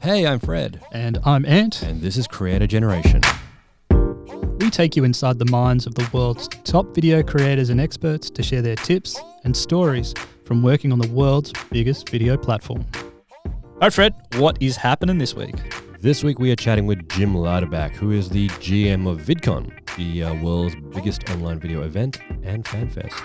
Hey, I'm Fred. And I'm Ant. And this is Creator Generation. We take you inside the minds of the world's top video creators and experts to share their tips and stories from working on the world's biggest video platform. All right, Fred, what is happening this week? This week we are chatting with Jim Louderback, who is the GM of VidCon, the world's biggest online video event and fan fest.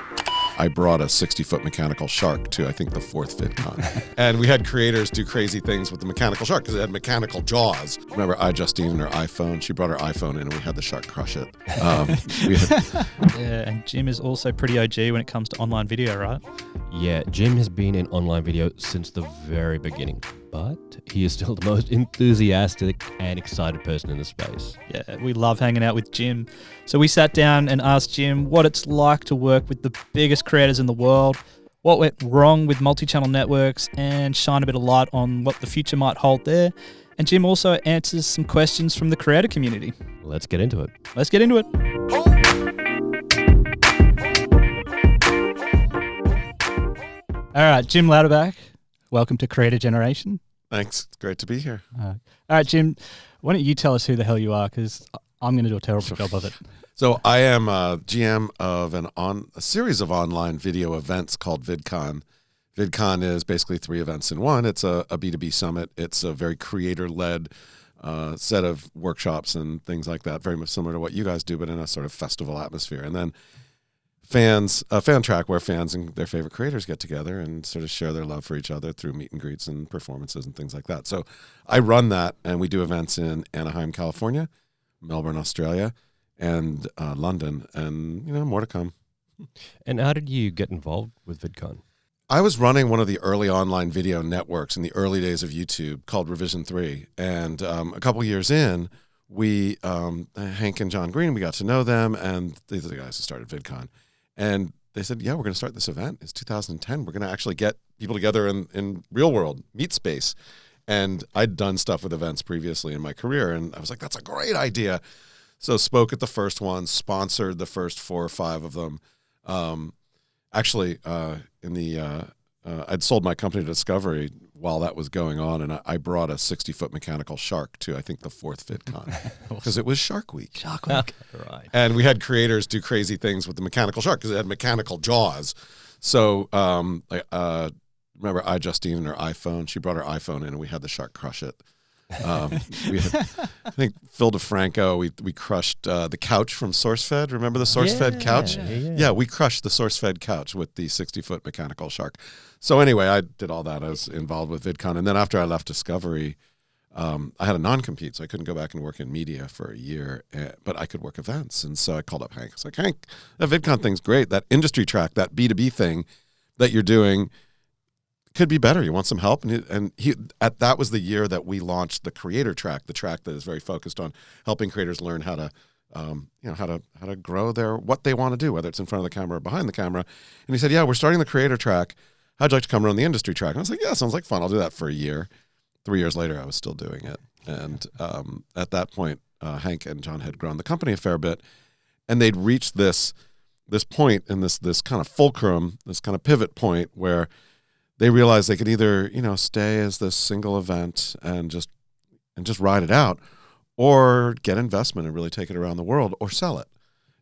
I brought a 60-foot mechanical shark to, I think, the fourth VidCon. And we had creators do crazy things with the mechanical shark because it had mechanical jaws. Remember Justine and her iPhone? She brought her iPhone in and we had the shark crush it. Yeah, and Jim is also pretty OG when it comes to online video, right? Yeah, Jim has been in online video since the very beginning, but he is still the most enthusiastic and excited person in the space. Yeah, we love hanging out with Jim. So we sat down and asked Jim what it's like to work with the biggest creators in the world, what went wrong with multi-channel networks, and shine a bit of light on what the future might hold there. And Jim also answers some questions from the creator community. Let's get into it. Let's get into it. All right, Jim Louderback, welcome to Creator Generation. Thanks. It's great to be here. All right, Jim, why don't you tell us who the hell you are, because I'm going to do a terrible job of it. So I am a GM of a series of online video events called VidCon. VidCon is basically 3 events in one. It's a B2B summit. It's a very creator-led set of workshops and things like that, very much similar to what you guys do, but in a sort of festival atmosphere. And then a fan track where fans and their favorite creators get together and sort of share their love for each other through meet and greets and performances and things like that. So I run that, and we do events in Anaheim, California, Melbourne, Australia, and London, and more to come. And how did you get involved with VidCon? I was running one of the early online video networks in the early days of YouTube called Revision 3, and a couple years in, we Hank and John Green, we got to know them, and these are the guys who started VidCon. And they said, yeah, we're going to start this event. It's 2010. We're going to actually get people together in real world, meet space. And I'd done stuff with events previously in my career, and I was like, that's a great idea. So spoke at the first one, sponsored the first 4 or 5 of them. I'd sold my company to Discovery while that was going on, and I brought a 60-foot mechanical shark to, I think, the fourth VidCon because it was Shark Week. Shark Week. Right. And we had creators do crazy things with the mechanical shark because it had mechanical jaws. So remember Justine and her iPhone? She brought her iPhone in and we had the shark crush it. We had, I think Phil DeFranco, we crushed the couch from SourceFed. Remember the SourceFed couch? Yeah, we crushed the SourceFed couch with the 60-foot mechanical shark. So anyway, I did all that. I was involved with VidCon. And then after I left Discovery, I had a non-compete, so I couldn't go back and work in media for a year, but I could work events. And so I called up Hank. I was like, Hank, that VidCon thing's great. That industry track, that B2B thing that you're doing could be better. You want some help? And that was the year that we launched the creator track, the track that is very focused on helping creators learn how to, how to grow what they want to do, whether it's in front of the camera or behind the camera. And he said, yeah, we're starting the creator track. How'd you like to come run the industry track? And I was like, yeah, sounds like fun. I'll do that for a year. 3 years later, I was still doing it. And at that point, Hank and John had grown the company a fair bit, and they'd reached this point in this kind of fulcrum, this kind of pivot point where they realized they could either, stay as this single event and just ride it out, or get investment and really take it around the world, or sell it.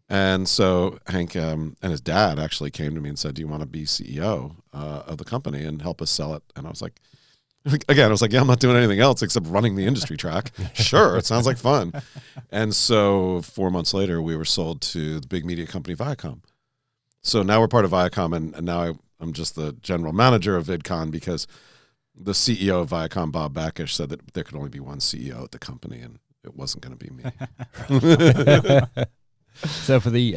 And so Hank and his dad actually came to me and said, do you want to be CEO of the company and help us sell it? And I was like, yeah, I'm not doing anything else except running the industry track. Sure, it sounds like fun. And so 4 months later, we were sold to the big media company Viacom. So now we're part of Viacom, and now I'm just the general manager of VidCon because the CEO of Vidcon, Bob Backish, said that there could only be one CEO at the company, and it wasn't going to be me. So for the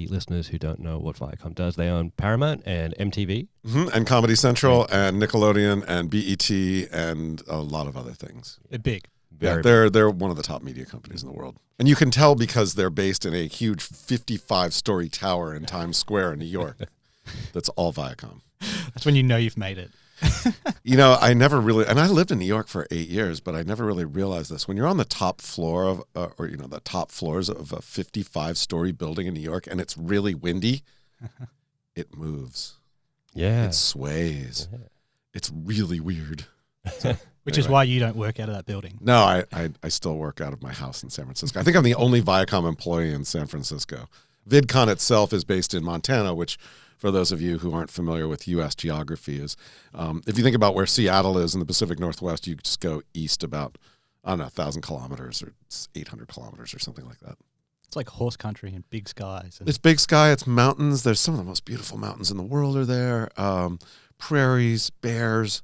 listeners who don't know what Viacom does, they own Paramount and MTV. And Comedy Central and Nickelodeon and BET and a lot of other things. They're big. They're one of the top media companies in the world. And you can tell because they're based in a huge 55-story tower in Times Square in New York. That's all Viacom. That's when you know you've made it. I never really, and I lived in New York for 8 years, but I never really realized this. When you're on the top floor of, the top floors of a 55-story building in New York, and it's really windy, it moves. Yeah. It sways. Yeah. It's really weird. Which is why you don't work out of that building. No, I still work out of my house in San Francisco. I think I'm the only Viacom employee in San Francisco. VidCon itself is based in Montana, which, for those of you who aren't familiar with U.S. geography, is if you think about where Seattle is in the Pacific Northwest, you just go east about, I don't know, 1,000 kilometers or 800 kilometers or something like that. It's like horse country and big skies. It's big sky. It's mountains. There's some of the most beautiful mountains in the world are there. Prairies, bears,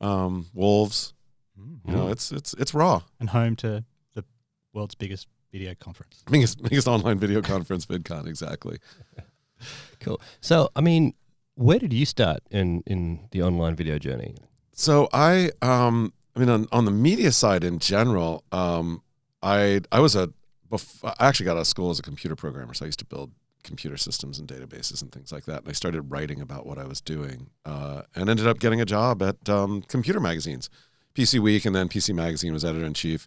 wolves. You know, it's raw. And home to the world's biggest video conference. Biggest online video conference, VidCon, exactly. Cool. So, I mean, where did you start in the online video journey? So I mean, on the media side in general, I actually got out of school as a computer programmer, so I used to build computer systems and databases and things like that. And I started writing about what I was doing, and ended up getting a job at computer magazines. PC Week, and then PC Magazine was editor-in-chief.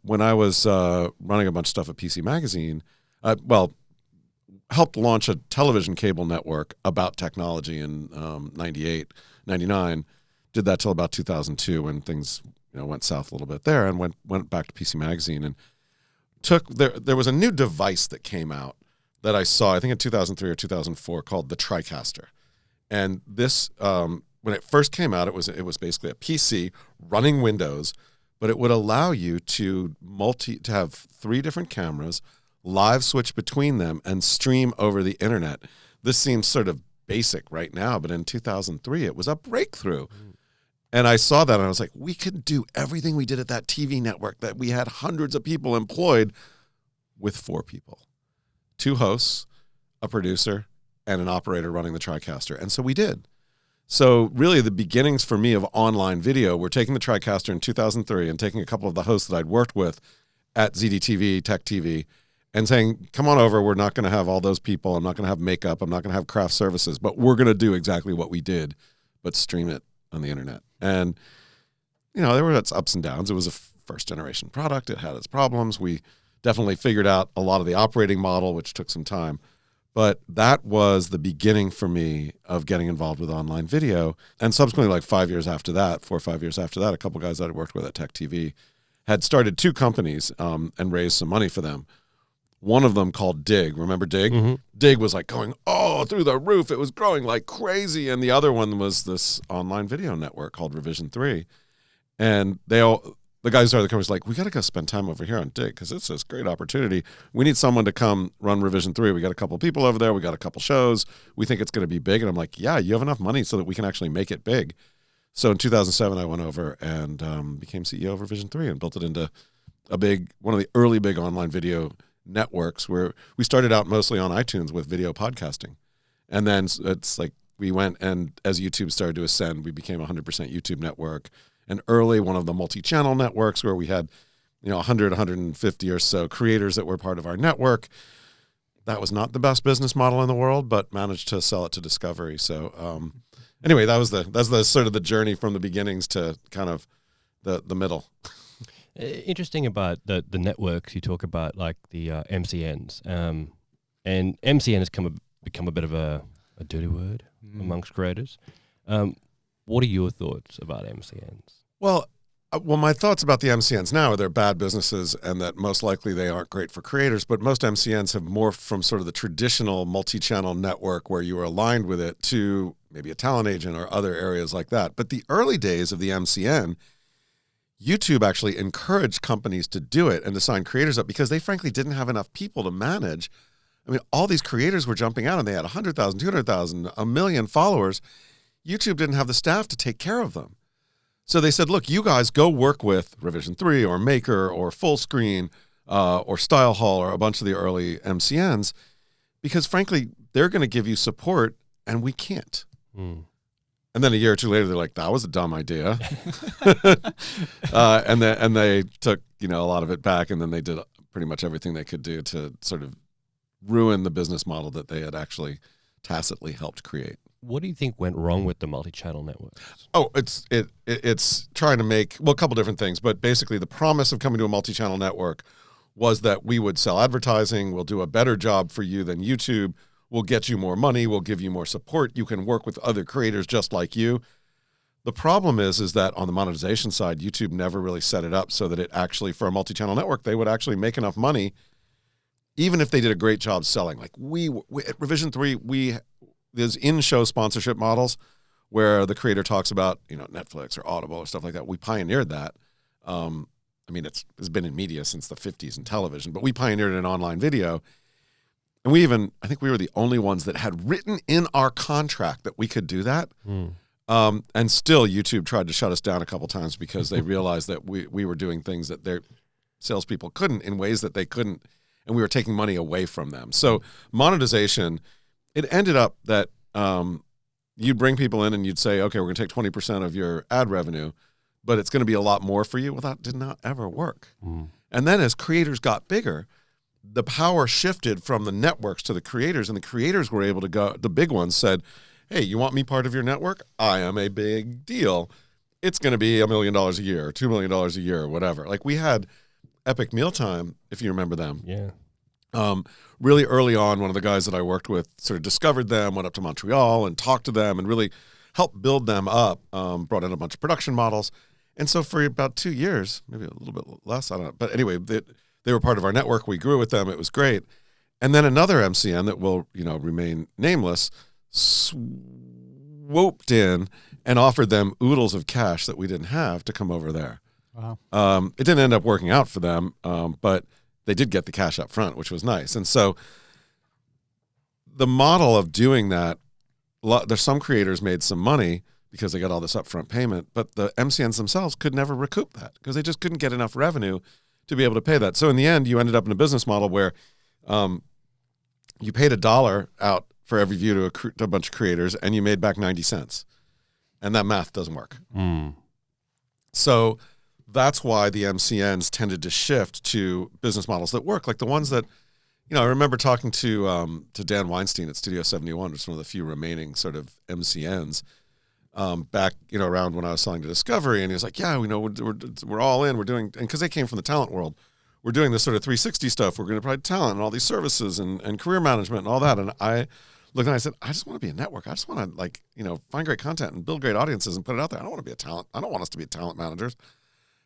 When I was running a bunch of stuff at PC Magazine, helped launch a television cable network about technology in 98, 99. Did that till about 2002 when things went south a little bit there, and went back to PC Magazine and there was a new device that came out that I saw, I think in 2003 or 2004, called the TriCaster. And this, when it first came out, it was basically a PC running Windows, but it would allow you to have 3 different cameras, live switch between them, and stream over the internet. This seems sort of basic right now, but in 2003, it was a breakthrough. And I saw that and I was like, we could do everything we did at that TV network that we had hundreds of people employed with 4 people. 2 hosts, a producer, and an operator running the TriCaster. And so we did. So really the beginnings for me of online video were taking the TriCaster in 2003 and taking a couple of the hosts that I'd worked with at ZDTV, Tech TV, and saying, come on over, we're not going to have all those people, I'm not going to have makeup, I'm not going to have craft services, but we're going to do exactly what we did, but stream it on the internet. And, there were its ups and downs. It was a first generation product. It had its problems. We definitely figured out a lot of the operating model, which took some time. But that was the beginning for me of getting involved with online video. And subsequently, like 4 or 5 years after that, a couple guys that I worked with at Tech TV had started 2 companies and raised some money for them. One of them called Dig. Remember Dig? Mm-hmm. Dig was like going, through the roof. It was growing like crazy. And the other one was this online video network called Revision 3. And the guys who started the company was like, we got to go spend time over here on Dig because it's this great opportunity. We need someone to come run Revision 3. We got a couple people over there. We got a couple shows. We think it's going to be big. And I'm like, yeah, you have enough money so that we can actually make it big. So in 2007, I went over and became CEO of Revision 3 and built it into one of the early big online video networks, where we started out mostly on iTunes with video podcasting. And then it's like we went, and as YouTube started to ascend, we became a 100% YouTube network. And early, one of the multi-channel networks where we had 100, 150 or so creators that were part of our network. That was not the best business model in the world, but managed to sell it to Discovery. So anyway, that's the sort of the journey from the beginnings to kind of the middle. Interesting about the networks you talk about, like the MCNs, and MCN has become a bit of a dirty word amongst creators. What are your thoughts about MCNs? Well, my thoughts about the MCNs now are they're bad businesses and that most likely they aren't great for creators, but most MCNs have morphed from sort of the traditional multi-channel network where you were aligned with it to maybe a talent agent or other areas like that. But the early days of the MCN, YouTube actually encouraged companies to do it and to sign creators up because they frankly didn't have enough people to manage. I mean, all these creators were jumping out and they had 100,000, 200,000, 1 million followers. YouTube didn't have the staff to take care of them. So they said, look, you guys go work with Revision 3 or Maker or Fullscreen or Style Hall or a bunch of the early MCNs because frankly, they're going to give you support and we can't. And then a year or two later, they're like, that was a dumb idea. and they took, a lot of it back, and then they did pretty much everything they could do to sort of ruin the business model that they had actually tacitly helped create. What do you think went wrong with the multi-channel networks? Oh, it's trying to make, a couple different things, but basically the promise of coming to a multi-channel network was that we would sell advertising, we'll do a better job for you than YouTube, we'll get you more money, we'll give you more support, you can work with other creators just like you. The problem is that on the monetization side, YouTube never really set it up so that it actually, for a multi-channel network, they would actually make enough money, even if they did a great job selling. Like we at Revision 3, there's in-show sponsorship models where the creator talks about, Netflix or Audible or stuff like that. We pioneered that. I mean, it's been in media since the 50s in television, but we pioneered it in online video. And I think we were the only ones that had written in our contract that we could do that. And still YouTube tried to shut us down a couple times because they realized that we were doing things that their salespeople couldn't in ways that they couldn't, and we were taking money away from them. So monetization, it ended up that you'd bring people in and you'd say, okay, we're going to take 20% of your ad revenue, but it's going to be a lot more for you. Well, that did not ever work. And then as creators got bigger, the power shifted from the networks to the creators, and the creators were able to go, the big ones said, hey, you want me part of your network? I am a big deal. It's going to be $1 million a year, $2 million a year, or whatever. Like we had Epic Mealtime, if you remember them. Yeah. Really early on, one of the guys that I worked with sort of discovered them, went up to Montreal and talked to them and really helped build them up, brought in a bunch of production models. And so for about 2 years, maybe a little bit less, I don't know. But anyway, they were part of our network. We grew with them. It was great. And then another MCN that will, remain nameless swooped in and offered them oodles of cash that we didn't have to come over there. Wow. It didn't end up working out for them, but they did get the cash up front, which was nice. And so the model of doing that, there's some creators made some money because they got all this upfront payment, but the MCNs themselves could never recoup that because they just couldn't get enough revenue to be able to pay that. So in the end, you ended up in a business model where you paid $1 out for every view to a bunch of creators, and you made back 90 cents. And that math doesn't work. So that's why the MCNs tended to shift to business models that work, like the ones that, I remember talking to Dan Weinstein at Studio 71, which is one of the few remaining sort of MCNs, back, around when I was selling to Discovery, and he was like, yeah, we're all in, we're doing, and because they came from the talent world, we're doing this sort of 360 stuff, we're going to provide talent and all these services and career management and all that. And I looked and I said, I just want to be a network. I just want to find great content and build great audiences and put it out there. I don't want to be a talent. I don't want us to be talent managers.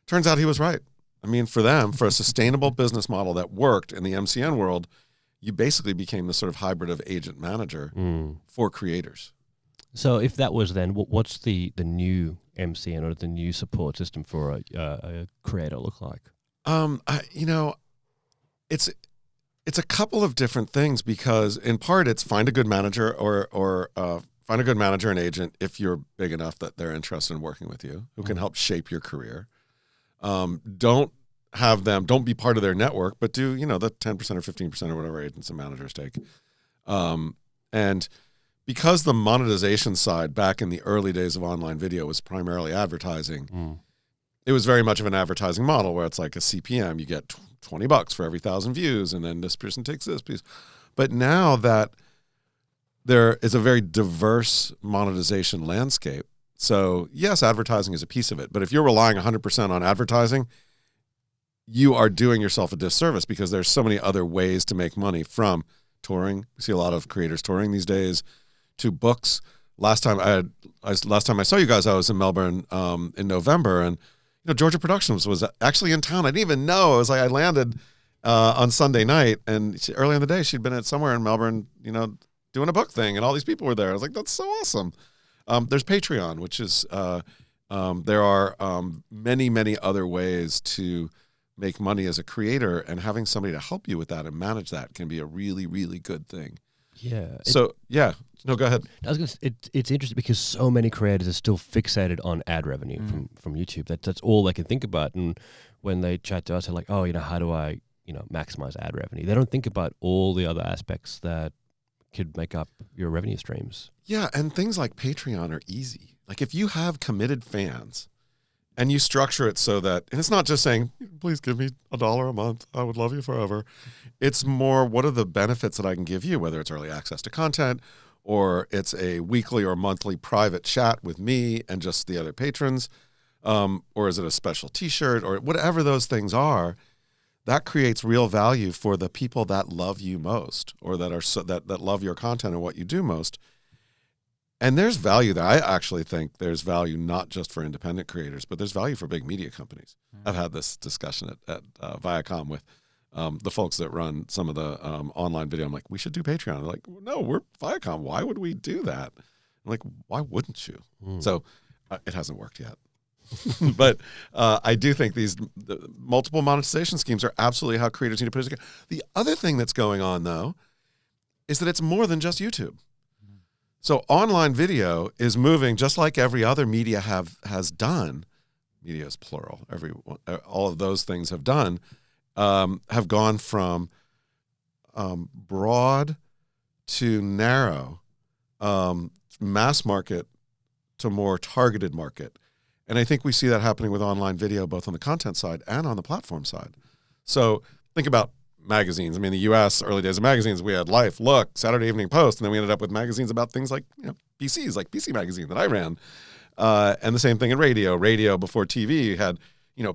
Turns out he was right. I mean, for them, for a sustainable business model that worked in the MCN world, you basically became the sort of hybrid of agent manager for creators. So if that was then, what's the new MCN or the new support system for a creator look like? It's a couple of different things because in part it's find a good manager or find a good manager and agent if you're big enough that they're interested in working with you, who can help shape your career. Don't be part of their network, but do, the 10% or 15% or whatever agents and managers take. And because the monetization side back in the early days of online video was primarily advertising, it was very much of an advertising model where it's like a CPM, you get $20 for every 1,000 views, and then this person takes this piece. But now that there is a very diverse monetization landscape, so yes, advertising is a piece of it, but if you're relying 100% on advertising, you are doing yourself a disservice because there's so many other ways to make money, from touring. We see a lot of creators touring these days, to books. Last time I saw you guys, I was in Melbourne in November, and Georgia Productions was actually in town. I didn't even know. It was like I landed on Sunday night, and early in the day she'd been at somewhere in Melbourne, doing a book thing, and all these people were there. I was like, that's so awesome. There's Patreon, which is there are many, many other ways to make money as a creator, and having somebody to help you with that and manage that can be a really, really good thing. Yeah. No, go ahead. It's interesting because so many creators are still fixated on ad revenue from YouTube. That's all they can think about. And when they chat to us, they're like, oh, how do I, maximize ad revenue? They don't think about all the other aspects that could make up your revenue streams. Yeah, and things like Patreon are easy. Like if you have committed fans and you structure it so that, and it's not just saying, please give me $1 a month, I would love you forever. It's more, what are the benefits that I can give you, whether it's early access to content, or it's a weekly or monthly private chat with me and just the other patrons, or is it a special t-shirt, or whatever those things are. That creates real value for the people that love you most, or that love your content and what you do most. And there's value there. I actually think there's value not just for independent creators, but there's value for big media companies. I've had this discussion at Viacom with the folks that run some of the online video. I'm like, we should do Patreon. They're like, no, we're Viacom. Why would we do that? I'm like, why wouldn't you? So it hasn't worked yet. But I do think the multiple monetization schemes are absolutely how creators need to put it together. The other thing that's going on, though, is that it's more than just YouTube. So online video is moving just like every other media has done. Media is plural. All of those things have done, have gone from broad to narrow, mass market to more targeted market. And I think we see that happening with online video, both on the content side and on the platform side. So think about magazines. I mean, the U.S., early days of magazines, we had Life, Look, Saturday Evening Post, and then we ended up with magazines about things like PCs, like PC Magazine that I ran. And the same thing in radio. Radio before TV had,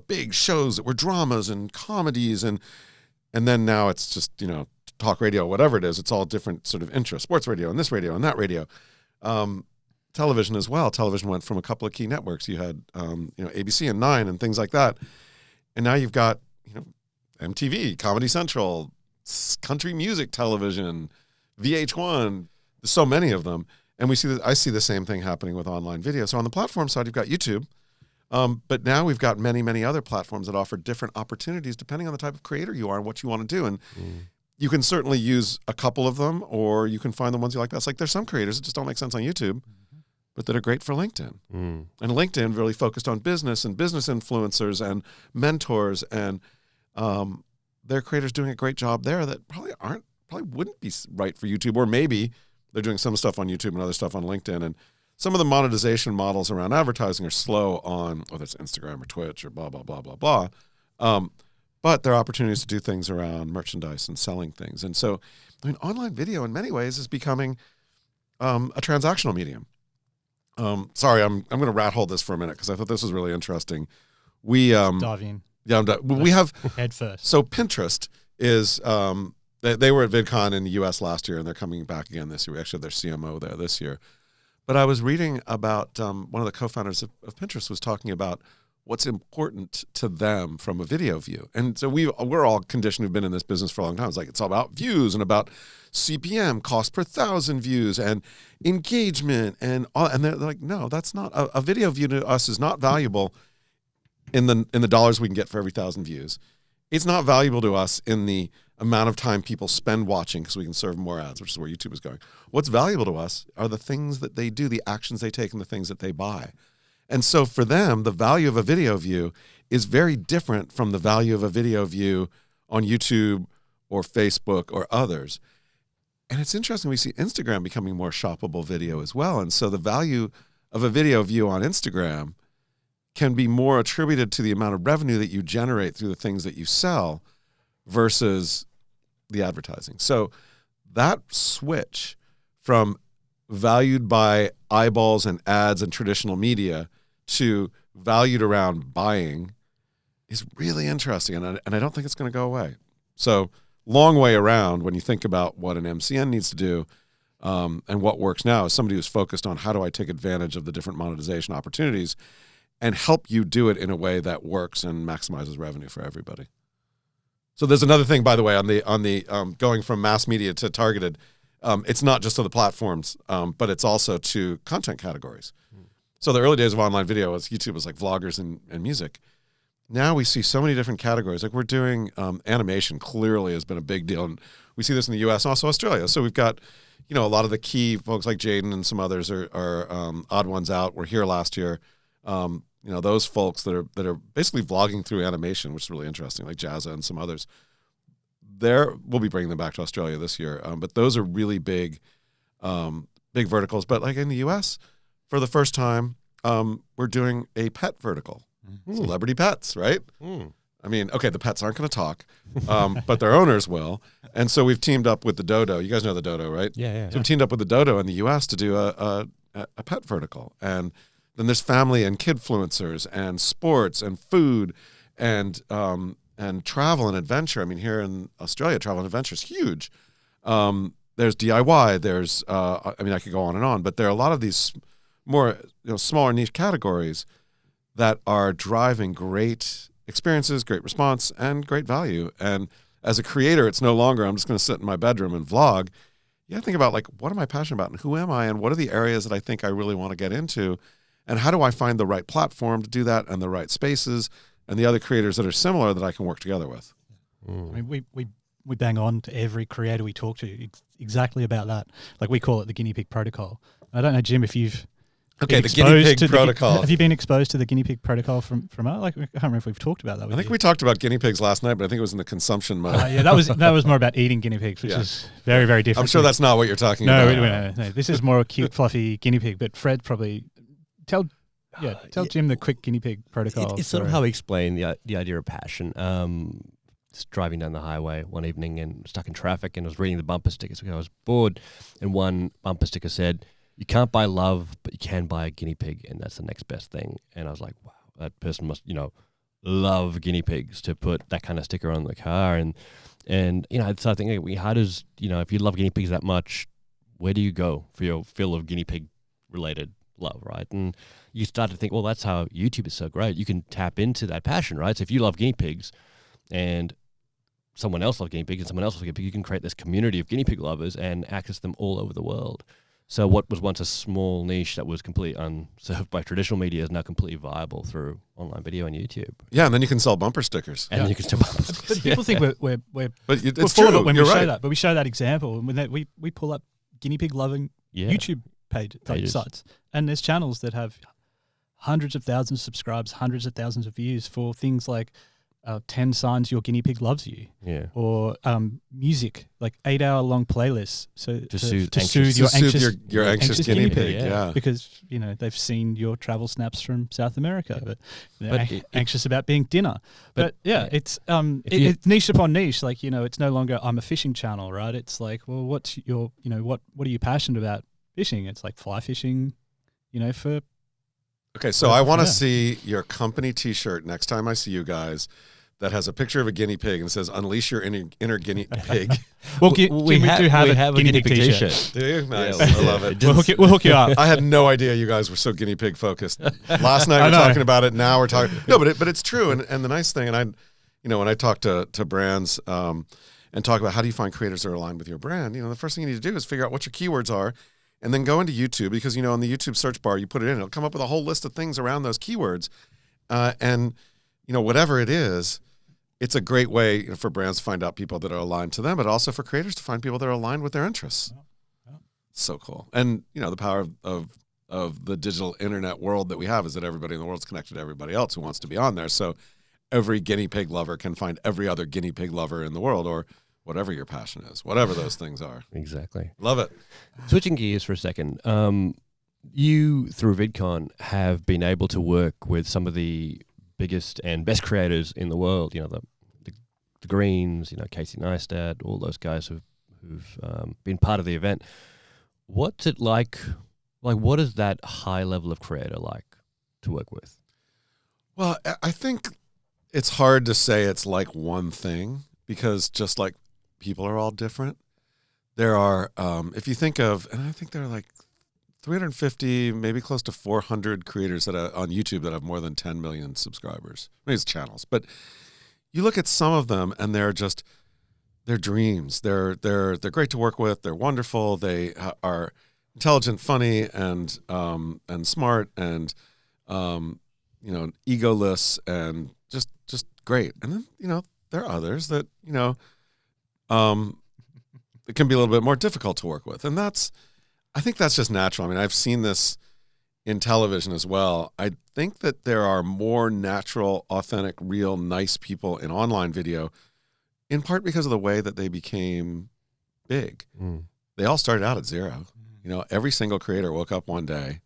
big shows that were dramas and comedies, and then now it's just, talk radio, whatever it is. It's all different sort of interests. Sports radio and this radio and that radio. Television as well. Television went from a couple of key networks. You had, ABC and 9 and things like that. And now you've got, MTV, Comedy Central, country music television, VH1. There's so many of them. And I see the same thing happening with online video. So on the platform side, you've got YouTube. But now we've got many, many other platforms that offer different opportunities depending on the type of creator you are and what you want to do. And you can certainly use a couple of them, or you can find the ones you like best. Like there's some creators that just don't make sense on YouTube, but that are great for LinkedIn. And LinkedIn really focused on business and business influencers and mentors, and their creators doing a great job there that probably wouldn't be right for YouTube, or maybe they're doing some stuff on YouTube and other stuff on LinkedIn. And some of the monetization models around advertising are slow on whether it's Instagram or Twitch or blah, blah, blah, blah, blah. But there are opportunities to do things around merchandise and selling things. And so, online video in many ways is becoming a transactional medium. Sorry, I'm going to rat hole this for a minute because I thought this was really interesting. Dive in. Yeah, I'm done. We have head first. So Pinterest is they were at VidCon in the U.S. last year, and they're coming back again this year. We actually have their CMO there this year. But I was reading about one of the co-founders of Pinterest was talking about what's important to them from a video view. And so we're all conditioned, who've been in this business for a long time. It's like it's all about views and about CPM, cost per 1,000 views, and engagement, and they're like, no, that's not a video view to us is not valuable in the dollars we can get for every 1,000 views. It's not valuable to us in the amount of time people spend watching because we can serve more ads, which is where YouTube is going. What's valuable to us are the things that they do, the actions they take, and the things that they buy. And so for them, the value of a video view is very different from the value of a video view on YouTube or Facebook or others. And it's interesting, we see Instagram becoming more shoppable video as well. And so the value of a video view on Instagram can be more attributed to the amount of revenue that you generate through the things that you sell versus the advertising. So that switch from valued by eyeballs and ads and traditional media to valued around buying is really interesting. And I don't think it's going to go away. So long way around when you think about what an MCN needs to do and what works now is somebody who's focused on how do I take advantage of the different monetization opportunities and help you do it in a way that works and maximizes revenue for everybody. So there's another thing, by the way, on the going from mass media to targeted. It's not just to the platforms, but it's also to content categories. So the early days of online video was YouTube was like vloggers and music. Now we see so many different categories. Like we're doing animation clearly has been a big deal. And we see this in the US and also Australia. So we've got, a lot of the key folks like Jaden and some others are odd ones out. Were here last year. Those folks that are basically vlogging through animation, which is really interesting, like Jazza and some others. We'll be bringing them back to Australia this year. But those are really big verticals. But like in the US, for the first time, we're doing a pet vertical. Celebrity pets, right? I mean, okay, the pets aren't going to talk, but their owners will. And so we've teamed up with the Dodo. You guys know the Dodo, right? Yeah. So we've teamed up with the Dodo in the U.S. to do a pet vertical. And then there's family and kidfluencers and sports and food and travel and adventure. I mean, here in Australia, travel and adventure is huge. there's DIY, there's I mean, I could go on, but there are a lot of these more smaller niche categories that are driving great experiences, great response, and great value. And as a creator, it's no longer I'm just going to sit in my bedroom and vlog. You got to think about, like, what am I passionate about and who am I and what are the areas that I think I really want to get into, and how do I find the right platform to do that and the right spaces and the other creators that are similar that I can work together with. I mean, we bang on to every creator we talk to exactly about that. Like, we call it the guinea pig protocol. I don't know, Jim, if you've the guinea pig protocol. Have you been exposed to the guinea pig protocol from us? Like, I can't remember if we've talked about that. I think we talked about guinea pigs last night, but I think it was in the consumption mode. Yeah, that was more about eating guinea pigs, which is very, very different. I'm sure that's not what you're talking about. No. This is more a cute, fluffy guinea pig. But Fred, probably tell Jim the quick guinea pig protocol. It's sort of how we explain the idea of passion. Just driving down the highway one evening and stuck in traffic, and I was reading the bumper stickers because I was bored, and one bumper sticker said, "You can't buy love, but you can buy a guinea pig, and that's the next best thing." And I was like, wow, that person must, love guinea pigs to put that kind of sticker on the car. And so I think, how does, if you love guinea pigs that much, where do you go for your fill of guinea pig related love, right? And you start to think, well, that's how YouTube is so great. You can tap into that passion, right? So if you love guinea pigs and someone else loves guinea pigs and someone else loves guinea pigs, you can create this community of guinea pig lovers and access them all over the world. So what was once a small niche that was completely unserved by traditional media is now completely viable through online video and YouTube. Yeah, and then you can sell bumper stickers. And then you can sell bumper stickers. But people think we're it's full true. of it when You're we show right. that. But we show that example, and when we pull up guinea pig loving YouTube pages. Sites, and there's channels that have hundreds of thousands of subscribers, hundreds of thousands of views for things like 10 signs your guinea pig loves you. Yeah. Or music, like 8-hour-long playlists. So to soothe your anxious guinea pig. Yeah. Because, they've seen your travel snaps from South America, but they're anxious about being dinner. But it's it's niche upon niche. Like, it's no longer I'm a fishing channel, right? It's like, well, what's your, what are you passionate about fishing? It's like fly fishing, for... Okay, so I want to see your company T-shirt next time I see you guys that has a picture of a guinea pig and says "Unleash your inner guiney pig." Well, we do have a guinea pig T-shirt. Do you? Nice, Yeah, I love it. We'll hook you up. I had no idea you guys were so guinea pig focused. Last night we're talking about it. Now we're talking. No, but it's true. And the nice thing, and when I talk to brands and talk about how do you find creators that are aligned with your brand, the first thing you need to do is figure out what your keywords are. And then go into YouTube because, on the YouTube search bar, you put it in, it'll come up with a whole list of things around those keywords. And whatever it is, it's a great way for brands to find out people that are aligned to them, but also for creators to find people that are aligned with their interests. Yeah. So cool. And, the power of the digital internet world that we have is that everybody in the world is connected to everybody else who wants to be on there. So every guinea pig lover can find every other guinea pig lover in the world, or whatever your passion is, whatever those things are. Exactly. Love it. Switching gears for a second, you, through VidCon, have been able to work with some of the biggest and best creators in the world, the Greens, Casey Neistat, all those guys who've been part of the event. What's it like, what is that high level of creator like to work with? Well, I think it's hard to say it's like one thing because just like people are all different. There are, if you think of, and I think there are like 350, maybe close to 400 creators that are on YouTube that have more than 10 million subscribers. Maybe it's channels, but you look at some of them and they're dreams. They're great to work with. They're wonderful. They are intelligent, funny, and smart, and egoless, and just great. And then there are others that it can be a little bit more difficult to work with. And I think that's just natural. I mean, I've seen this in television as well. I think that there are more natural, authentic, real, nice people in online video, in part because of the way that they became big. Mm. They all started out at zero. Every single creator woke up one day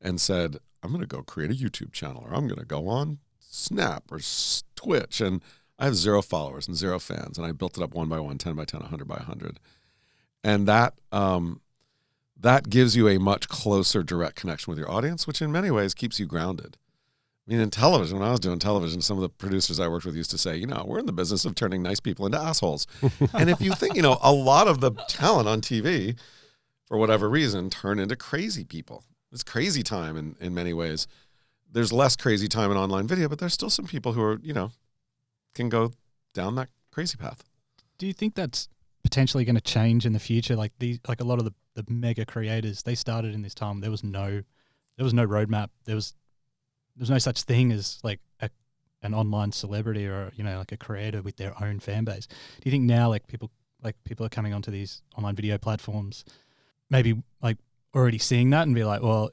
and said, I'm going to go create a YouTube channel, or I'm going to go on Snap or Twitch. And I have 0 followers and 0 fans, and I built it up 1 by 1, 10 by 10, 100 by 100. And that gives you a much closer direct connection with your audience, which in many ways keeps you grounded. I mean, in television, when I was doing television, some of the producers I worked with used to say, we're in the business of turning nice people into assholes. And if you think, a lot of the talent on TV, for whatever reason, turn into crazy people. It's crazy time in many ways. There's less crazy time in online video, but there's still some people who are, can go down that crazy path. Do you think that's potentially going to change in the future? Like a lot of the mega creators, they started in this time. There was no roadmap. There was no such thing as like an online celebrity or like a creator with their own fan base. Do you think now people are coming onto these online video platforms, maybe like already seeing that and be like, well,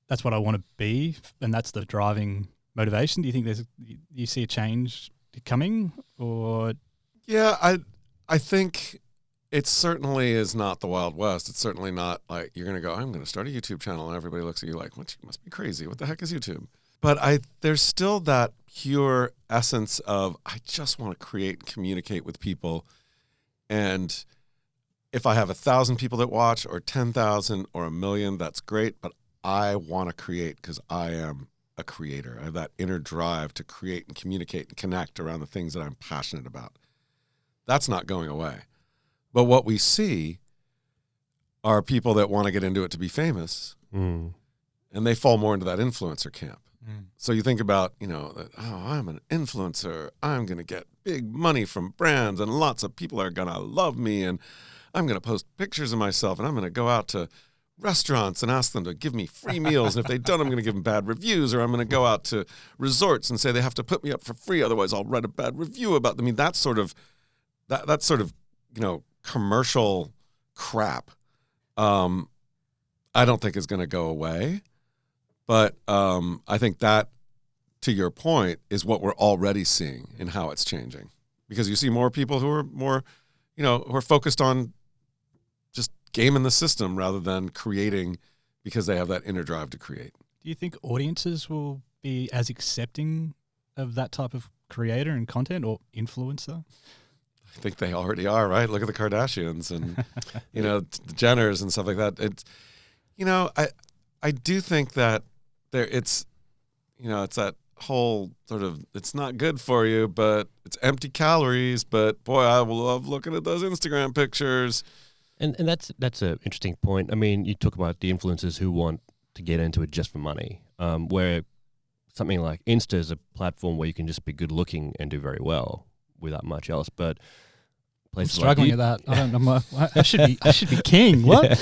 that's what I want to be, and that's the driving motivation? Do you think you see a change coming, or? Yeah, I think it certainly is not the Wild West. It's certainly not like you're going to go, I'm going to start a YouTube channel, and everybody looks at you like, what, you must be crazy. What the heck is YouTube? But there's still that pure essence of, I just want to create and communicate with people. And if I have 1,000 people that watch, or 10,000 or 1 million, that's great. But I want to create because I am a creator. I have that inner drive to create and communicate and connect around the things that I'm passionate about. That's not going away. But what we see are people that want to get into it to be famous, and they fall more into that influencer camp. So you think about, I'm an influencer. I'm going to get big money from brands, and lots of people are going to love me, and I'm going to post pictures of myself, and I'm going to go out to restaurants and ask them to give me free meals. And if they don't, I'm going to give them bad reviews, or I'm going to go out to resorts and say they have to put me up for free. Otherwise I'll write a bad review about them. I mean, that's sort of commercial crap. I don't think is going to go away. But I think that, to your point, is what we're already seeing in how it's changing. Because you see more people who are more, who are focused on just gaming the system rather than creating because they have that inner drive to create. Do you think audiences will be as accepting of that type of creator and content or influencer? I think they already are, right? Look at the Kardashians and, the Jenners and stuff like that. It's, I do think that it's that whole sort of, it's not good for you, but it's empty calories. But boy, I love looking at those Instagram pictures. And that's an interesting point. I mean, you talk about the influencers who want to get into it just for money, where something like Insta is a platform where you can just be good looking and do very well without much else. But I'm struggling with that. I don't know. I should be king. What?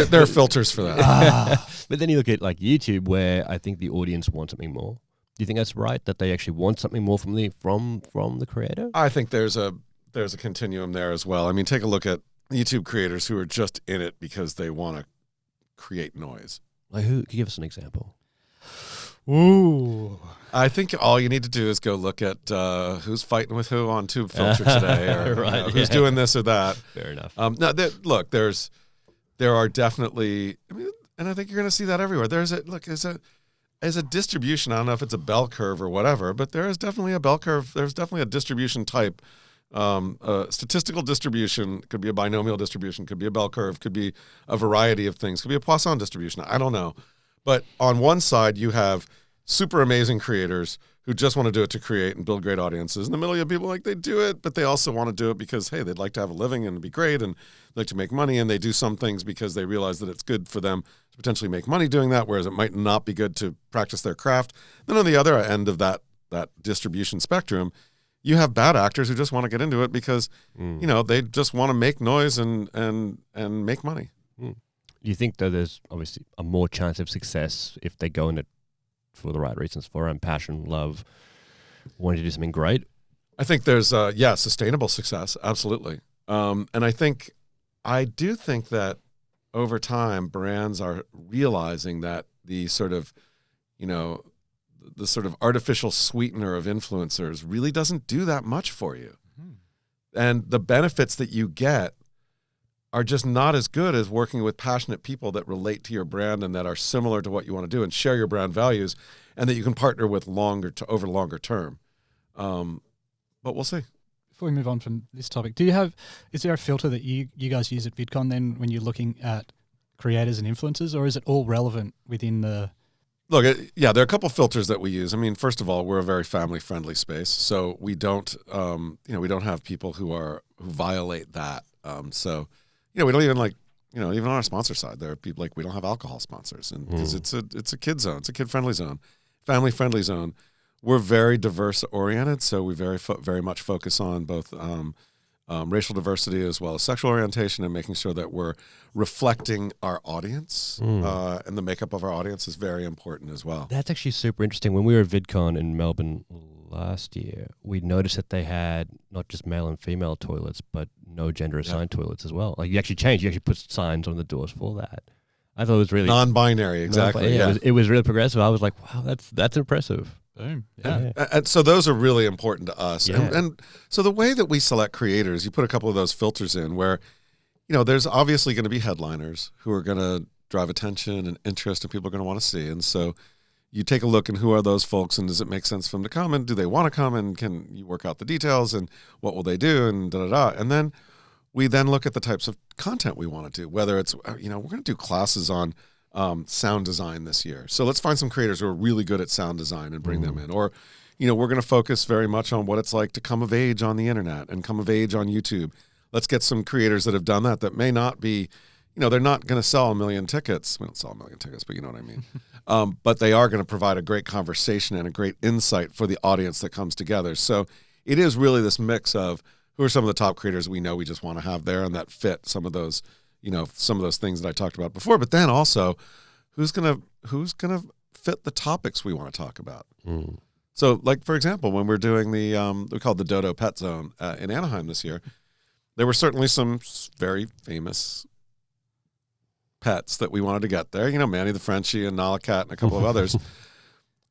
There are filters for that. But then you look at like YouTube, where I think the audience wants something more. Do you think that's right? That they actually want something more from the creator? I think there's a continuum there as well. I mean, take a look at YouTube creators who are just in it because they want to create noise. Like who? Can you give us an example? Ooh. I think all you need to do is go look at who's fighting with who on Tube Filter today, or right, who's doing this or that. Fair enough. There are definitely, and I think you're going to see that everywhere. There's a distribution. I don't know if it's a bell curve or whatever, but there is definitely a bell curve. There's definitely a distribution type. Statistical distribution, could be a binomial distribution, could be a bell curve, could be a variety of things, could be a Poisson distribution. I don't know. But on one side, you have super amazing creators who just want to do it to create and build great audiences. In the middle, you have people like they do it, but they also want to do it because, hey, they'd like to have a living and be great and like to make money. And they do some things because they realize that it's good for them to potentially make money doing that, whereas it might not be good to practice their craft. Then on the other end of that distribution spectrum, you have bad actors who just want to get into it because, they just want to make noise and make money. Do you think that there's obviously a more chance of success if they go in it for the right reasons, for their own passion, love, wanting to do something great? I think there's, sustainable success. Absolutely. And I do think that over time, brands are realizing that the sort of artificial sweetener of influencers really doesn't do that much for you. And the benefits that you get are just not as good as working with passionate people that relate to your brand and that are similar to what you want to do and share your brand values, and that you can partner with over longer term. But we'll see. Before we move on from this topic, is there a filter that you guys use at VidCon then when you're looking at creators and influencers, or is it all relevant within the Look, there are a couple filters that we use. I mean, first of all, we're a very family-friendly space, so we don't, we don't have people who violate that. So, we don't even even on our sponsor side, there are people we don't have alcohol sponsors, and because it's a kid zone, it's a kid-friendly zone, family-friendly zone. We're very diverse-oriented, so we very much focus on both racial diversity as well as sexual orientation, and making sure that we're reflecting our audience, and the makeup of our audience is very important as well. That's actually super interesting. When we were at VidCon in Melbourne last year, we noticed that they had not just male and female toilets, but no gender assigned toilets as well. You actually put signs on the doors for that. I thought it was really non-binary, exactly. It was really progressive. I was like, wow, that's impressive. Boom. Yeah. And so those are really important to us. Yeah. And so the way that we select creators, you put a couple of those filters in where, there's obviously going to be headliners who are going to drive attention and interest and people are going to want to see. And so you take a look and who are those folks and does it make sense for them to come and do they want to come and can you work out the details and what will they do and da-da-da. And then we then look at the types of content we want to do, whether it's, we're going to do classes on sound design this year. So let's find some creators who are really good at sound design and bring them in. Or, we're going to focus very much on what it's like to come of age on the internet and come of age on YouTube. Let's get some creators that have done that may not be, they're not going to sell 1 million tickets. We don't sell 1 million tickets, but you know what I mean. But they are going to provide a great conversation and a great insight for the audience that comes together. So it is really this mix of who are some of the top creators we know we just want to have there and that fit some of those things that I talked about before, but then also who's gonna fit the topics we want to talk about. So, for example, when we're doing the we called the Dodo Pet Zone in Anaheim this year, there were certainly some very famous pets that we wanted to get there. Manny the Frenchie and Nala Cat and a couple of others.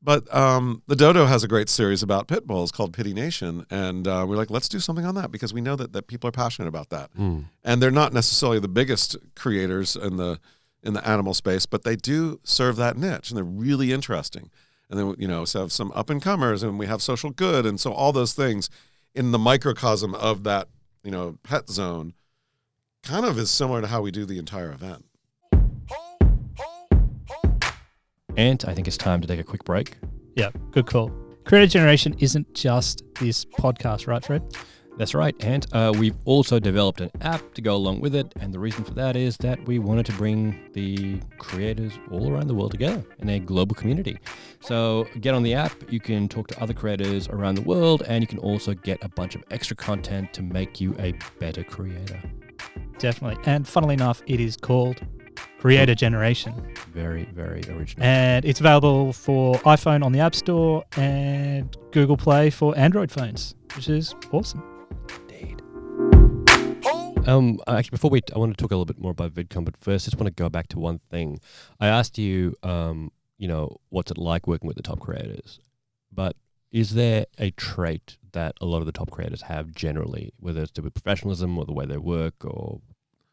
But the Dodo has a great series about pit bulls called Pity Nation, and we're like, let's do something on that because we know that people are passionate about that, and they're not necessarily the biggest creators in the animal space, but they do serve that niche, and they're really interesting. And then so have some up and comers, and we have social good, and so all those things in the microcosm of that pet zone, kind of is similar to how we do the entire event. And I think it's time to take a quick break. Yeah, good call. Creator generation isn't just this podcast, right, Fred? That's right. And we've also developed an app to go along with it. And the reason for that is that we wanted to bring the creators all around the world together in a global community. So get on the app. You can talk to other creators around the world, and you can also get a bunch of extra content to make you a better creator. Definitely. And funnily enough, it is called Creator Generation. Very, very original. And it's available for iPhone on the App Store and Google Play for Android phones, which is awesome. Indeed. Actually, I want to talk a little bit more about VidCon, but first, I just want to go back to one thing. I asked you, what's it like working with the top creators? But is there a trait that a lot of the top creators have generally, whether it's to do with professionalism or the way they work or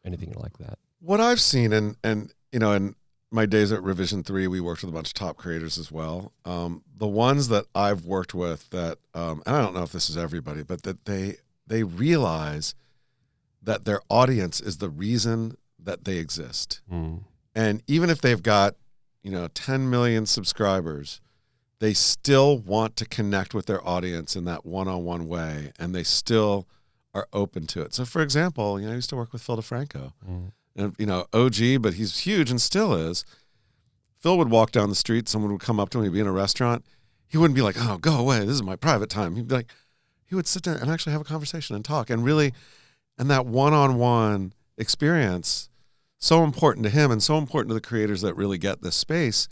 anything like that? What I've seen, and in my days at Revision 3, we worked with a bunch of top creators as well. The ones that I've worked with that, and I don't know if this is everybody, but that they realize that their audience is the reason that they exist. And even if they've got, 10 million subscribers, they still want to connect with their audience in that one-on-one way, and they still are open to it. So, for example, I used to work with Phil DeFranco. And, OG, but he's huge and still is. Phil would walk down the street. Someone would come up to him. He'd be in a restaurant. He wouldn't be like, oh, go away. This is my private time. He'd be like, he would sit down and actually have a conversation and talk. And really, and that one-on-one experience, so important to him and so important to the creators that really get this space,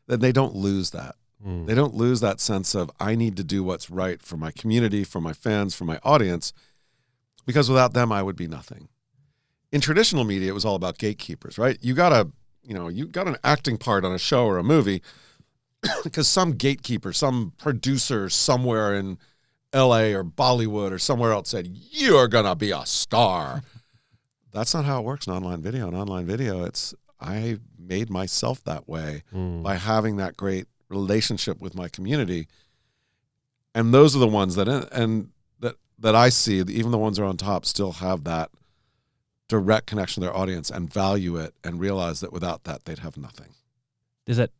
that they don't lose that. They don't lose that sense of, I need to do what's right for my community, for my fans, for my audience, because without them, I would be nothing. In traditional media, it was all about gatekeepers, right? You got an acting part on a show or a movie because some gatekeeper, some producer somewhere in LA or Bollywood or somewhere else said, you're going to be a star. That's not how it works in online video. In online video, I made myself that way by having that great relationship with my community. And those are the ones that I see, even the ones that are on top, still have that direct connection to their audience and value it and realize that without that, they'd have nothing. Does that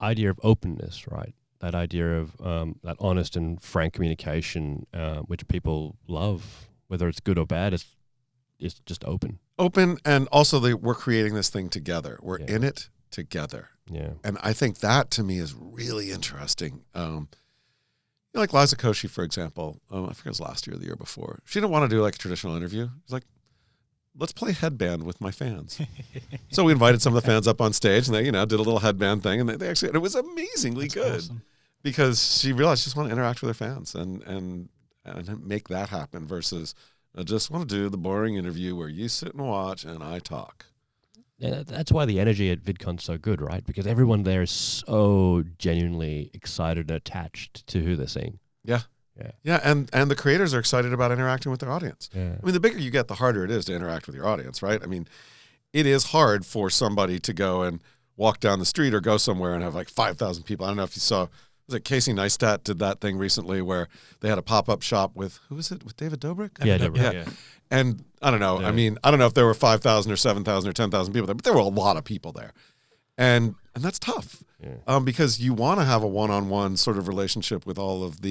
idea of openness, right? That idea of that honest and frank communication, which people love, whether it's good or bad, it's just open. Open, and also we're creating this thing together. We're Yeah. in it together. Yeah. And I think that, to me, is really interesting. Like Liza Koshy, for example, I forget it was last year or the year before. She didn't want to do like a traditional interview. She's like, let's play headband with my fans. So we invited some of the fans up on stage, and they, did a little headband thing, and they actually, and it was amazingly That's good awesome. because she realized she just want to interact with her fans and make that happen versus I just want to do the boring interview where you sit and watch and I talk. Yeah, that's why the energy at VidCon's so good, right? Because everyone there is so genuinely excited and attached to who they're seeing. Yeah. Yeah. Yeah, and the creators are excited about interacting with their audience. Yeah. I mean, the bigger you get, the harder it is to interact with your audience, right? I mean, it is hard for somebody to go and walk down the street or go somewhere and have like 5,000 people. I don't know if you saw, was it Casey Neistat did that thing recently where they had a pop-up shop with, who was it, with David Dobrik? Yeah, Dobrik, yeah. And I don't know. Yeah. I mean, I don't know if there were 5,000 or 7,000 or 10,000 people there, but there were a lot of people there. And that's tough because you want to have a one-on-one sort of relationship with all of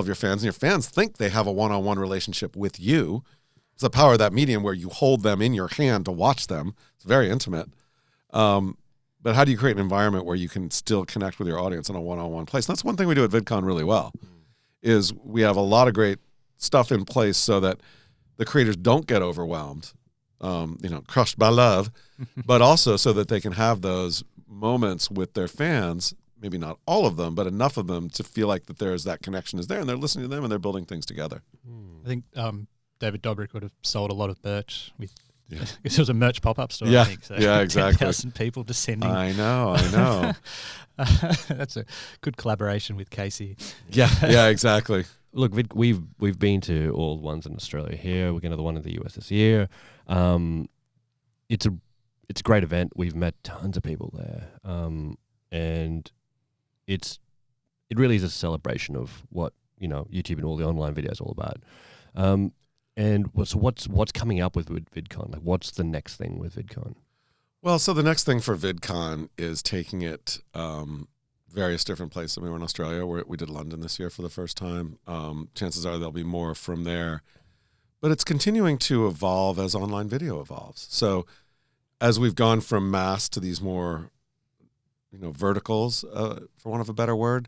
your fans, and your fans think they have a one-on-one relationship with you. It's the power of that medium where you hold them in your hand to watch them. It's very intimate. But how do you create an environment where you can still connect with your audience in a one-on-one place? And that's one thing we do at VidCon really well, is we have a lot of great stuff in place so that the creators don't get overwhelmed, crushed by love, but also so that they can have those moments with their fans, maybe not all of them, but enough of them to feel like that there's that connection is there and they're listening to them and they're building things together. I think David Dobrik would have sold a lot of merch with. Yeah. It was a merch pop-up store, yeah. I think. So yeah, exactly. 10,000 people descending. I know. That's a good collaboration with Casey. Yeah, exactly. Look, we've been to all the ones in Australia here. We're going to the one in the US this year. It's a great event. We've met tons of people there, and it really is a celebration of what YouTube and all the online videos are all about. And what's coming up with VidCon? Like, what's the next thing with VidCon? Well, so the next thing for VidCon is taking it various different places. I mean, we're in Australia. We did London this year for the first time. Chances are there'll be more from there. But it's continuing to evolve as online video evolves. So as we've gone from mass to these more, verticals, for want of a better word,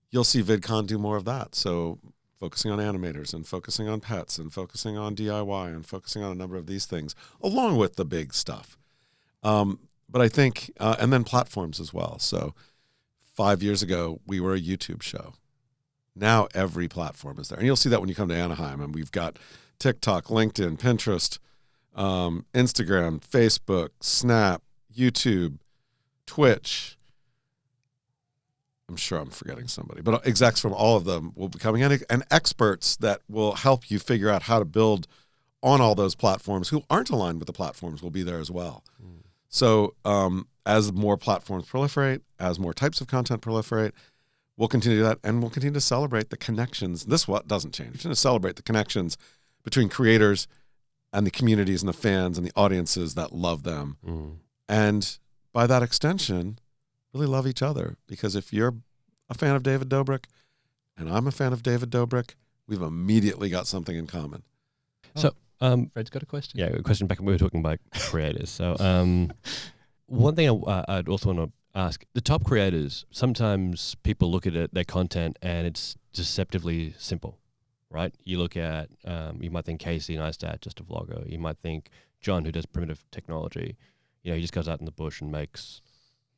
you'll see VidCon do more of that. So focusing on animators and focusing on pets and focusing on DIY and focusing on a number of these things, along with the big stuff. But I think, and then platforms as well. So 5 years ago, we were a YouTube show. Now every platform is there. And you'll see that when you come to Anaheim. And we've got TikTok, LinkedIn, Pinterest, Instagram, Facebook, Snap, YouTube, Twitch. I'm sure I'm forgetting somebody, but execs from all of them will be coming in, and experts that will help you figure out how to build on all those platforms who aren't aligned with the platforms will be there as well. So as more platforms proliferate, as more types of content proliferate, we'll continue that, and we'll continue to celebrate the connections. This what doesn't change. We're going to celebrate the connections between creators and the communities and the fans and the audiences that love them. And by that extension, really love each other, because if you're a fan of David Dobrik and I'm a fan of David Dobrik, we've immediately got something in common. So, Fred's got a question. Yeah, a question back. We were talking about creators. So, one thing I'd also want to ask: the top creators. Sometimes people look at their content, and it's deceptively simple, right? You look at, you might think Casey Neistat, just a vlogger. You might think John, who does primitive technology. He just goes out in the bush and makes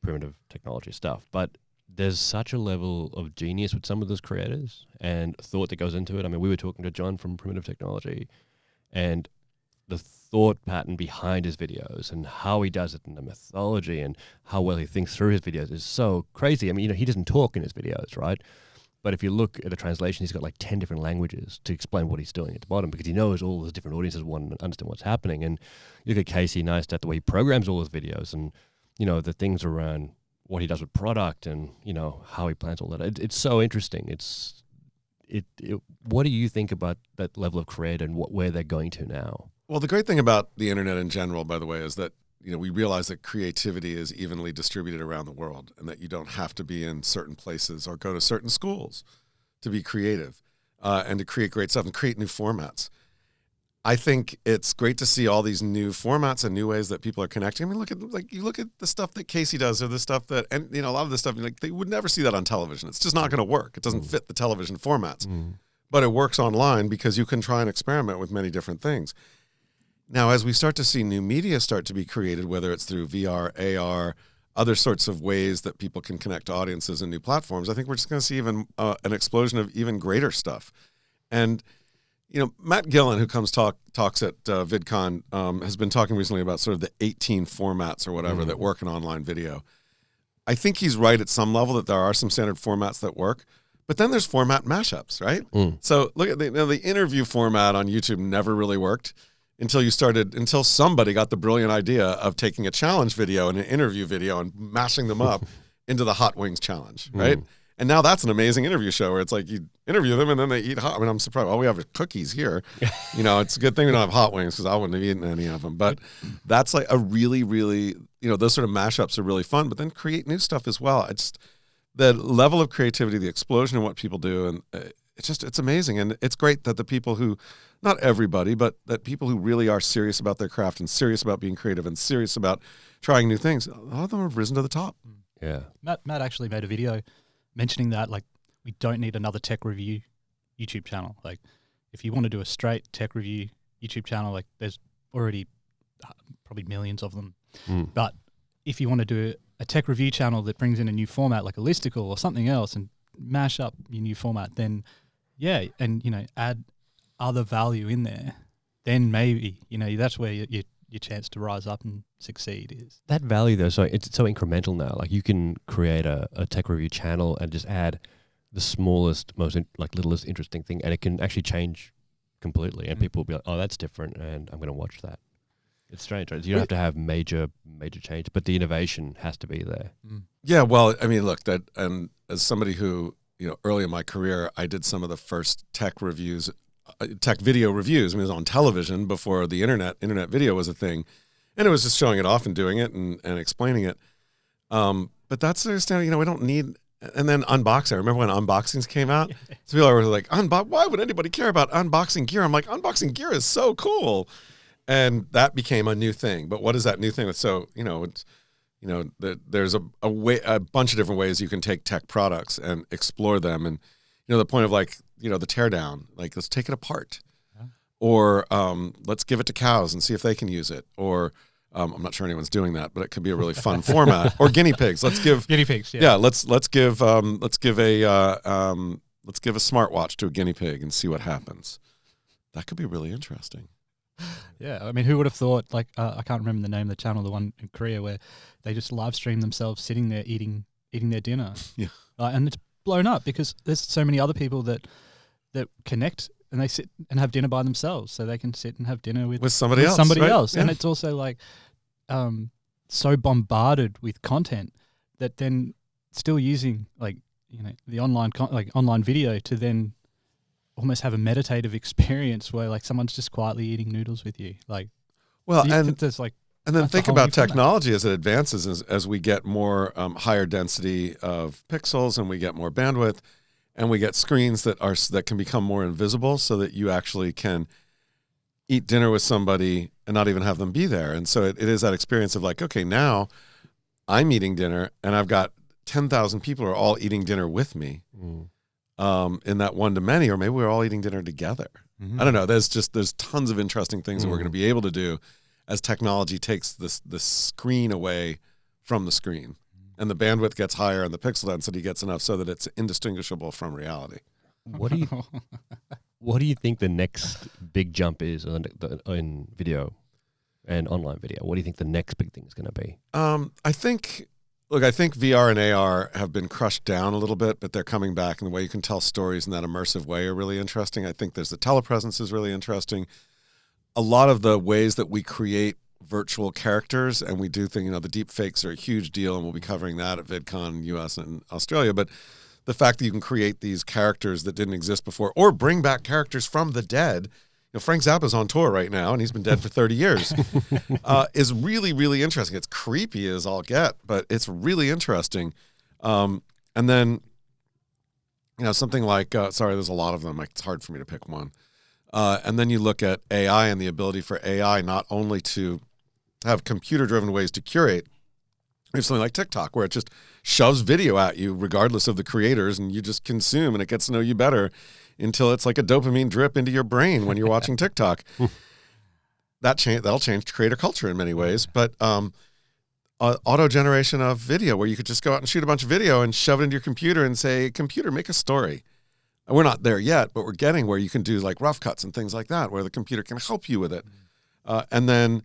primitive technology stuff. But there's such a level of genius with some of those creators and thought that goes into it. I mean, we were talking to John from Primitive Technology, and the thought pattern behind his videos and how he does it and the methodology and how well he thinks through his videos is so crazy. I mean, he doesn't talk in his videos, right? But if you look at the translation, he's got like 10 different languages to explain what he's doing at the bottom, because he knows all the different audiences want to understand what's happening. And you look at Casey Neistat, the way he programs all his videos, and the things around what he does with product and, how he plans all that. It's so interesting. What do you think about that level of creator and where they're going to now? Well, the great thing about the internet in general, by the way, is that we realize that creativity is evenly distributed around the world, and that you don't have to be in certain places or go to certain schools to be creative, and to create great stuff and create new formats. I think it's great to see all these new formats and new ways that people are connecting. I mean, you look at the stuff that Casey does, or the stuff that, and a lot of the stuff, like, they would never see that on television. It's just not going to work. It doesn't fit the television formats, but it works online because you can try and experiment with many different things. Now, as we start to see new media start to be created, whether it's through VR, AR, other sorts of ways that people can connect to audiences and new platforms, I think we're just going to see even an explosion of even greater stuff. And Matt Gillen, who talks at VidCon, has been talking recently about sort of the 18 formats or whatever that work in online video. I think he's right at some level that there are some standard formats that work, but then there's format mashups, right? So look at the interview format on YouTube never really worked until somebody got the brilliant idea of taking a challenge video and an interview video and mashing them up into the Hot Wings Challenge, right? And now that's an amazing interview show where it's like you interview them and then they eat hot. I mean, I'm surprised. All we have is cookies here. It's a good thing we don't have hot wings because I wouldn't have eaten any of them. But that's like a really, really, those sort of mashups are really fun. But then create new stuff as well. It's the level of creativity, the explosion in what people do, and it's amazing. And it's great that the people who, not everybody, but that people who really are serious about their craft and serious about being creative and serious about trying new things, a lot of them have risen to the top. Yeah. Matt actually made a video mentioning that, like, we don't need another tech review YouTube channel. Like, if you want to do a straight tech review YouTube channel, like, there's already probably millions of them. But if you want to do a tech review channel that brings in a new format, like a listicle or something else, and mash up your new format, then and add other value in there, then maybe that's where your chance to rise up and succeed is. That value, though, so it's so incremental now. Like, you can create a tech review channel and just add the smallest, most littlest interesting thing, and it can actually change completely. And people will be like, "Oh, that's different," and I'm going to watch that. It's strange, right? You don't have to have major change, but the innovation has to be there. Yeah, well, I mean, look, and as somebody who, early in my career, I did some of the first tech reviews, tech video reviews. I mean, it was on television before the internet video was a thing. And it was just showing it off and doing it and explaining it. But that's the understanding, we don't need, and then unboxing. I remember when unboxings came out. So people were like, why would anybody care about unboxing gear? I'm like, unboxing gear is so cool. And that became a new thing. But what is that new thing? So, there's a bunch of different ways you can take tech products and explore them. And, the point of, like, the teardown, like, let's take it apart. Or let's give it to cows and see if they can use it. Or I'm not sure anyone's doing that, but it could be a really fun format. Or guinea pigs. Let's give guinea pigs. Yeah, let's give a smartwatch to a guinea pig and see what happens. That could be really interesting. Yeah, I mean, who would have thought? Like, I can't remember the name of the channel, the one in Korea where they just live stream themselves sitting there eating their dinner. Yeah, and it's blown up because there's so many other people that connect. And they sit and have dinner by themselves, so they can sit and have dinner with somebody else. Yeah. And it's also like so bombarded with content that then still using the online video to then almost have a meditative experience where, like, someone's just quietly eating noodles with you. Like, and then think about technology as it advances, as we get more higher density of pixels and we get more bandwidth. And we get screens that can become more invisible, so that you actually can eat dinner with somebody and not even have them be there. And so it is that experience of, like, okay, now I'm eating dinner and I've got 10,000 people who are all eating dinner with me in that one-to-many, or maybe we're all eating dinner together. I don't know. There's tons of interesting things that we're going to be able to do as technology takes the screen away from the screen. And the bandwidth gets higher and the pixel density gets enough so that it's indistinguishable from reality. What do you think the next big jump is in video and online video? What do you think the next big thing is going to be? I think VR and AR have been crushed down a little bit, but they're coming back, and the way you can tell stories in that immersive way are really interesting. I think there's the telepresence is really interesting. A lot of the ways that we create virtual characters, and we do think, the deep fakes are a huge deal, and we'll be covering that at VidCon US and Australia. But the fact that you can create these characters that didn't exist before, or bring back characters from the dead, Frank Zappa's on tour right now, and he's been dead for 30 years, is really, really interesting. It's creepy as all get, but it's really interesting. And then, something like, sorry, there's a lot of them. It's hard for me to pick one. And then you look at AI and the ability for AI not only to have computer-driven ways to curate. There's something like TikTok where it just shoves video at you regardless of the creators, and you just consume, and it gets to know you better until it's like a dopamine drip into your brain when you're watching TikTok. That'll change creator culture in many ways. But auto generation of video, where you could just go out and shoot a bunch of video and shove it into your computer and say, computer, make a story. And we're not there yet, but we're getting where you can do like rough cuts and things like that, where the computer can help you with it. And then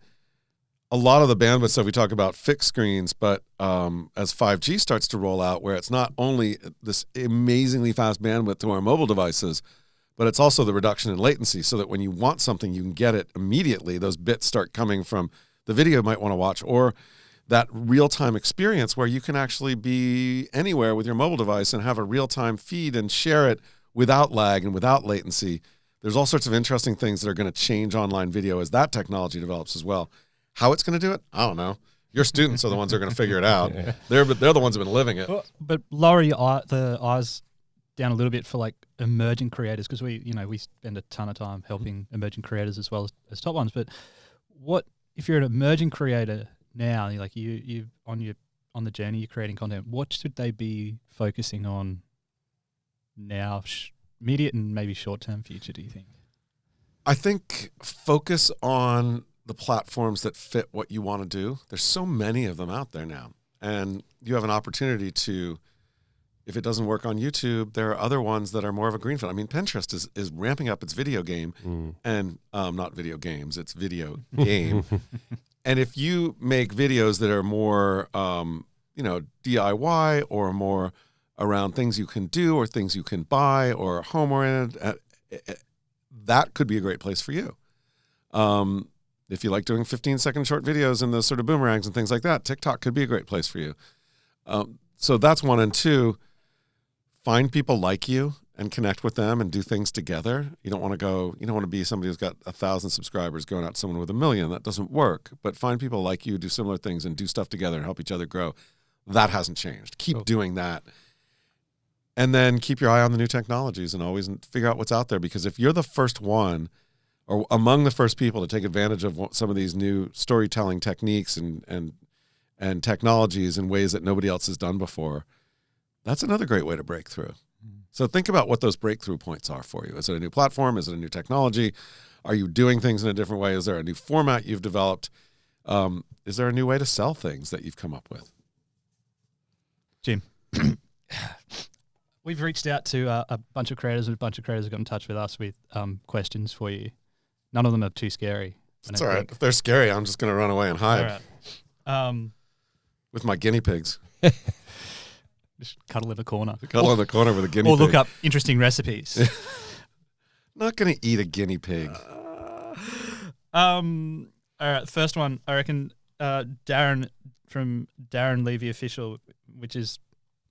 a lot of the bandwidth stuff, we talk about fixed screens, but as 5G starts to roll out, where it's not only this amazingly fast bandwidth to our mobile devices, but it's also the reduction in latency, so that when you want something, you can get it immediately. Those bits start coming from the video you might want to watch, or that real-time experience where you can actually be anywhere with your mobile device and have a real-time feed and share it without lag and without latency. There's all sorts of interesting things that are going to change online video as that technology develops as well. How it's going to do it, I don't know. Your students are the ones who are going to figure it out. Yeah. They're the ones who have been living it. But lower the eyes down a little bit for like emerging creators, because we spend a ton of time helping emerging creators as well as top ones. But what if you're an emerging creator now? You on the journey, you're creating content. What should they be focusing on now, immediate and maybe short-term future? Do you think? I think focus on the platforms that fit what you want to do. There's so many of them out there now, and you have an opportunity to, if it doesn't work on YouTube, there are other ones that are more of a greenfield. I mean, Pinterest is ramping up its video game, and not video games, it's video game. And if you make videos that are more, DIY or more around things you can do or things you can buy or home-oriented, that could be a great place for you. If you like doing 15-second short videos and those sort of boomerangs and things like that, TikTok could be a great place for you. So that's one. And two, find people like you and connect with them and do things together. You don't want to be somebody who's got 1,000 subscribers going out to someone with 1 million. That doesn't work. But find people like you, do similar things, and do stuff together and help each other grow. That hasn't changed. Keep doing that. And then keep your eye on the new technologies and always figure out what's out there. Because if you're the first one or among the first people to take advantage of some of these new storytelling techniques and technologies in ways that nobody else has done before, that's another great way to break through. So think about what those breakthrough points are for you. Is it a new platform? Is it a new technology? Are you doing things in a different way? Is there a new format you've developed? Is there a new way to sell things that you've come up with? Jim, we've reached out to a bunch of creators, and a bunch of creators have got in touch with us with questions for you. None of them are too scary. It's all right. If they're scary, I'm just going to run away and hide. All right. With my guinea pigs. Just cuddle in the corner. Cuddle in the corner with a guinea pig. Or look up interesting recipes. Not going to eat a guinea pig. All right, first one, I reckon Darren from Darren Levy Official, which is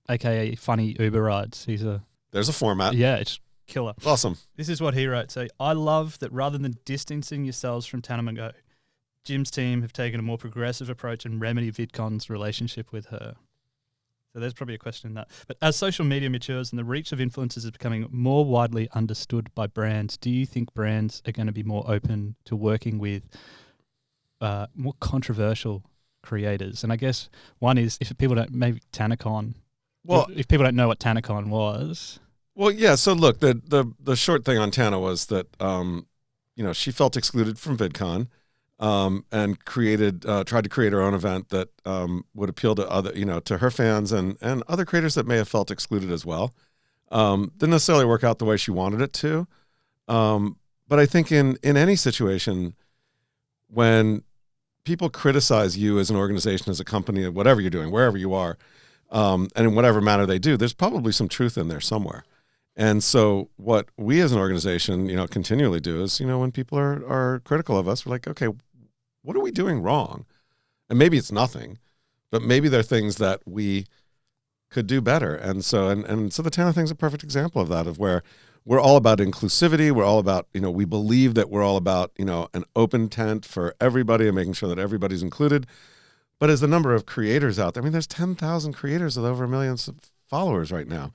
AKA Funny Uber Rides. There's a format. Yeah, it's killer. Awesome. This is what he wrote. So, I love that rather than distancing yourselves from Tana Go, Jim's team have taken a more progressive approach and remedy VidCon's relationship with her. So there's probably a question in that. But as social media matures and the reach of influencers is becoming more widely understood by brands, do you think brands are going to be more open to working with more controversial creators? And I guess one is, if people don't, maybe TanaCon. Well, if people don't know what TanaCon was. Well, yeah. So look, the short thing on Tana was that she felt excluded from VidCon. And tried to create her own event that would appeal to other, to her fans and other creators that may have felt excluded as well. Didn't necessarily work out the way she wanted it to. But I think in any situation, when people criticize you as an organization, as a company, whatever you're doing, wherever you are, and in whatever manner they do, there's probably some truth in there somewhere. And so what we as an organization, continually do is, when people are critical of us, we're like, okay, what are we doing wrong? And maybe it's nothing, but maybe there are things that we could do better. And so, and so the Tana thing's a perfect example of that, of where we're all about inclusivity. We're all about, we believe that we're all about, an open tent for everybody and making sure that everybody's included. But as the number of creators out there, I mean, there's 10,000 creators with over 1 million followers right now,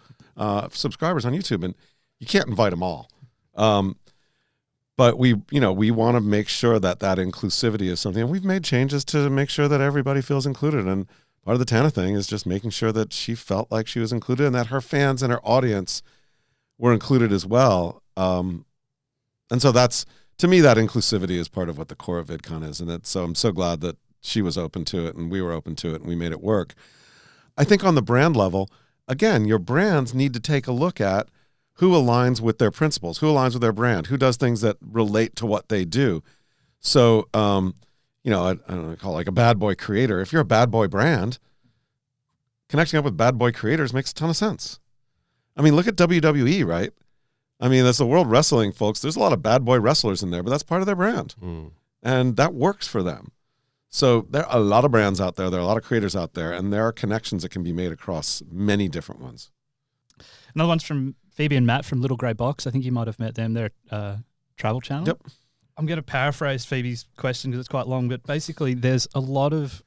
subscribers on YouTube, and you can't invite them all. But we want to make sure that inclusivity is something, and we've made changes to make sure that everybody feels included. And part of the Tana thing is just making sure that she felt like she was included and that her fans and her audience were included as well. And so that's, to me, that inclusivity is part of what the core of VidCon is. And so I'm so glad that she was open to it and we were open to it and we made it work. I think on the brand level, again, your brands need to take a look at who aligns with their principles, who aligns with their brand, who does things that relate to what they do. So, I don't know, call it like a bad boy creator. If you're a bad boy brand, connecting up with bad boy creators makes a ton of sense. I mean, look at WWE, right? I mean, that's the World Wrestling, folks. There's a lot of bad boy wrestlers in there, but that's part of their brand. And that works for them. So there are a lot of brands out there. There are a lot of creators out there, and there are connections that can be made across many different ones. Another one's from Phoebe and Matt from Little Grey Box. I think you might have met them. They're Travel Channel. Yep. I'm going to paraphrase Phoebe's question because it's quite long, but basically there's a lot of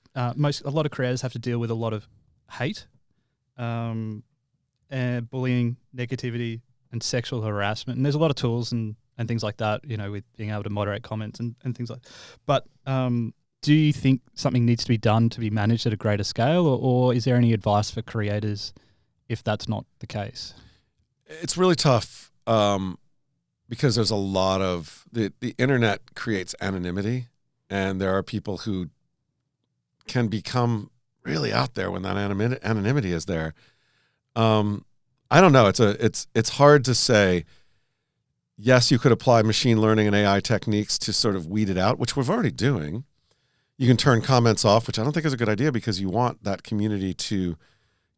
creators have to deal with a lot of hate, and bullying, negativity, and sexual harassment. And there's a lot of tools and things like that, with being able to moderate comments and things like that. But do you think something needs to be done to be managed at a greater scale, or is there any advice for creators if that's not the case? It's really tough because there's a lot of the internet creates anonymity, and there are people who can become really out there when that anonymity is there. I don't know. It's hard to say. Yes, you could apply machine learning and AI techniques to sort of weed it out, which we're already doing. You can turn comments off, which I don't think is a good idea because you want that community to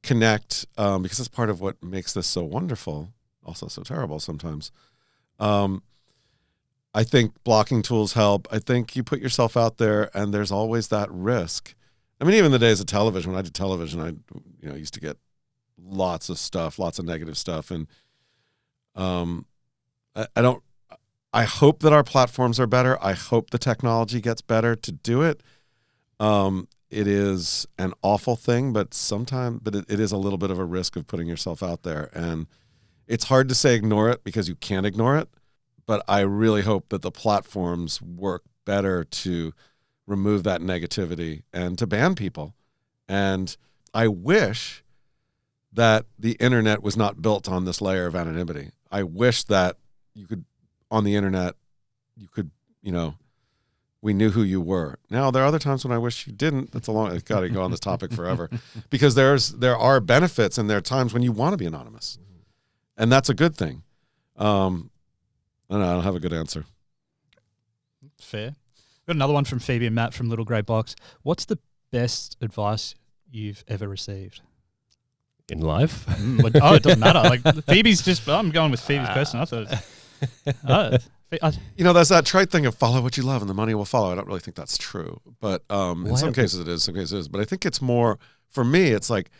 connect, because it's part of what makes this so wonderful, also so terrible sometimes. I think blocking tools help. I think you put yourself out there, and there's always that risk. I mean, even the days of television, when I did television, I used to get lots of stuff, lots of negative stuff, and I hope that our platforms are better. I hope the technology gets better to do it. It is an awful thing, but it is a little bit of a risk of putting yourself out there. And it's hard to say ignore it because you can't ignore it. But I really hope that the platforms work better to remove that negativity and to ban people. And I wish that the internet was not built on this layer of anonymity. I wish that you could, on the internet, we knew who you were. Now, there are other times when I wish you didn't. It's got to go on this topic forever because there are benefits and there are times when you want to be anonymous. And that's a good thing. I don't have a good answer. Fair. Got another one from Phoebe and Matt from Little Grey Box. What's the best advice you've ever received? In life? It doesn't matter. Like Phoebe's I'm going with Phoebe's question. I thought there's that trite thing of follow what you love and the money will follow. I don't really think that's true. But in some cases it is, some cases it is. But I think it's more, for me, it's like,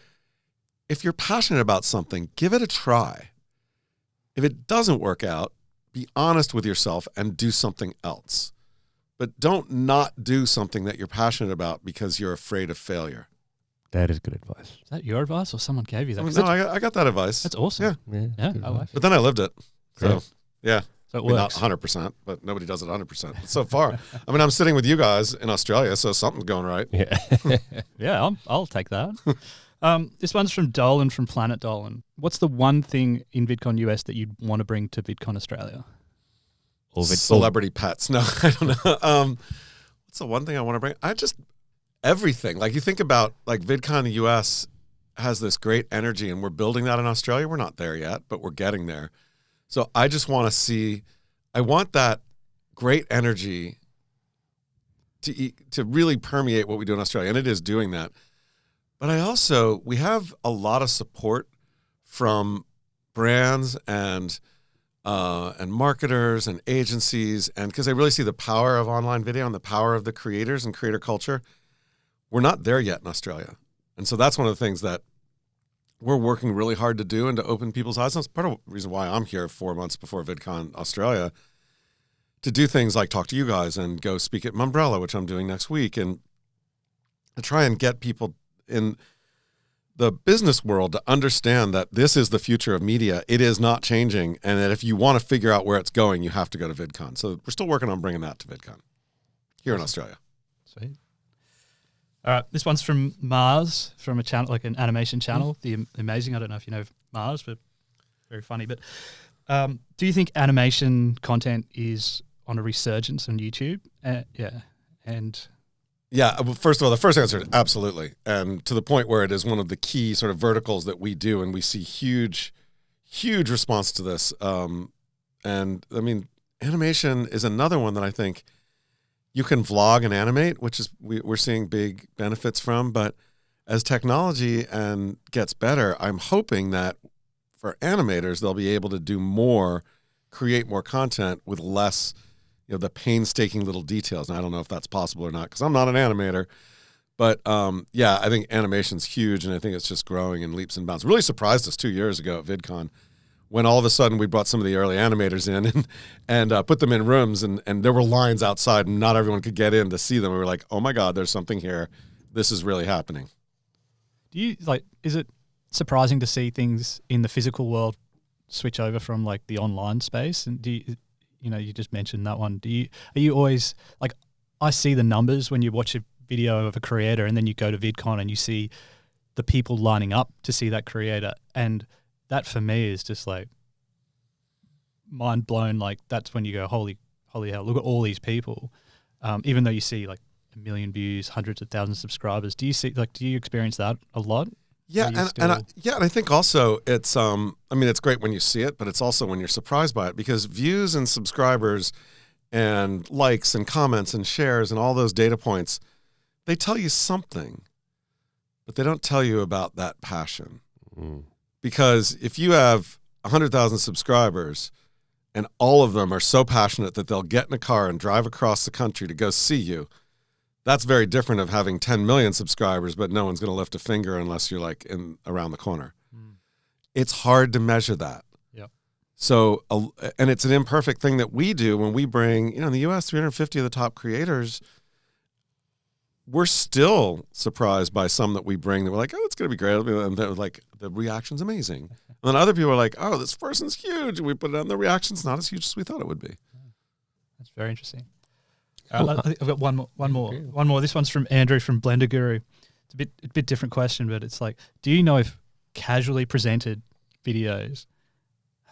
if you're passionate about something, give it a try. If it doesn't work out, be honest with yourself and do something else. But don't not do something that you're passionate about because you're afraid of failure. That is good advice. Is that your advice or someone gave you that? I got that advice. That's awesome. Yeah. I like it. But then I lived it. So, yeah. So it works. Not 100%, but nobody does it 100%. But so far, I'm sitting with you guys in Australia, so something's going right. Yeah. Yeah, I'll take that. This one's from Dolan from Planet Dolan. What's the one thing in VidCon US that you'd want to bring to VidCon Australia? Celebrity pets. No, I don't know. What's the one thing I want to bring? Everything. Like you think about like VidCon US has this great energy and we're building that in Australia. We're not there yet, but we're getting there. So I just want to I want that great energy to really permeate what we do in Australia. And it is doing that. But we have a lot of support from brands and marketers and agencies, and because they really see the power of online video and the power of the creators and creator culture. We're not there yet in Australia. And so that's one of the things that we're working really hard to do and to open people's eyes. That's part of the reason why I'm here 4 months before VidCon Australia, to do things like talk to you guys and go speak at Umbrella, which I'm doing next week, and to try and get people in the business world to understand that this is the future of media. It is not changing, and that if you want to figure out where it's going, you have to go to VidCon. So we're still working on bringing that to VidCon here in Australia. Sweet. All right, this one's from Mars, from a channel, like an animation channel, The Amazing. I don't know if you know Mars, but very funny. But do you think animation content is on a resurgence on YouTube? Yeah, well, first of all, the first answer is absolutely. And to the point where it is one of the key sort of verticals that we do, and we see huge response to this. And I mean, animation is another one that I think you can vlog and animate, which is we're seeing big benefits from. But as technology and gets better, I'm hoping that for animators, they'll be able to do more, create more content with less, the painstaking little details. And I don't know if that's possible or not, because I'm not an animator. But yeah, I think animation's huge, and I think it's just growing in leaps and bounds. Really surprised us 2 years ago at VidCon, when all of a sudden we brought some of the early animators in and put them in rooms, and there were lines outside, and not everyone could get in to see them. We were like, oh my God, there's something here. This is really happening. Is it surprising to see things in the physical world switch over from like the online space? And you just mentioned that one. Are you always like, I see the numbers when you watch a video of a creator, and then you go to VidCon and you see the people lining up to see that creator, and that for me is just like mind blown. Like, that's when you go, holy hell, look at all these people. Even though you see like 1 million views, hundreds of thousands of subscribers, do you experience that a lot? Yeah, and I think also it's it's great when you see it, but it's also when you're surprised by it, because views and subscribers and likes and comments and shares and all those data points, they tell you something, but they don't tell you about that passion. Because if you have 100,000 subscribers and all of them are so passionate that they'll get in a car and drive across the country to go see you, that's very different of having 10 million subscribers, but no one's going to lift a finger unless you're like around the corner. It's hard to measure that. Yep. So, and it's an imperfect thing that we do when we bring, in the US, 350 of the top creators. We're still surprised by some that we bring that we're like, oh, it's going to be great. And they're like, the reaction's amazing. And then other people are like, oh, this person's huge. And we put it on, the reaction's not as huge as we thought it would be. That's very interesting. I've got one more. This one's from Andrew from Blender Guru. It's a bit different question, but it's like, do you know if casually presented videos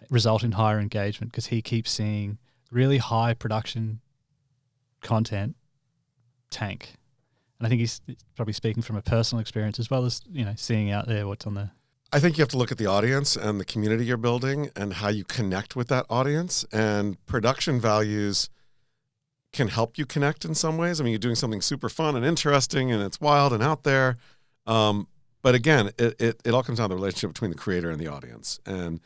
result in higher engagement? Because he keeps seeing really high production content tank. And I think he's probably speaking from a personal experience as well as, seeing out there what's on there. I think you have to look at the audience and the community you're building and how you connect with that audience. And production values can help you connect in some ways. I mean, you're doing something super fun and interesting and it's wild and out there. But again, it all comes down to the relationship between the creator and the audience. And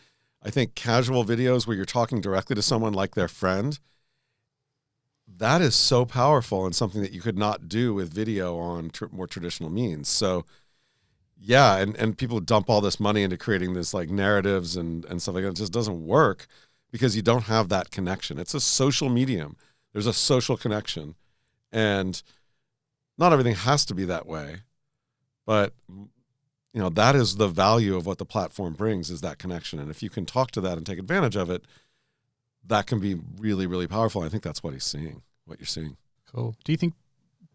I think casual videos where you're talking directly to someone like their friend, that is so powerful and something that you could not do with video on more traditional means. So yeah, and people dump all this money into creating this like narratives and stuff like that. It just doesn't work because you don't have that connection. It's a social medium. There's a social connection, and not everything has to be that way, but that is the value of what the platform brings, is that connection. And if you can talk to that and take advantage of it, that can be really, really powerful. I think that's what you're seeing. Cool. Do you think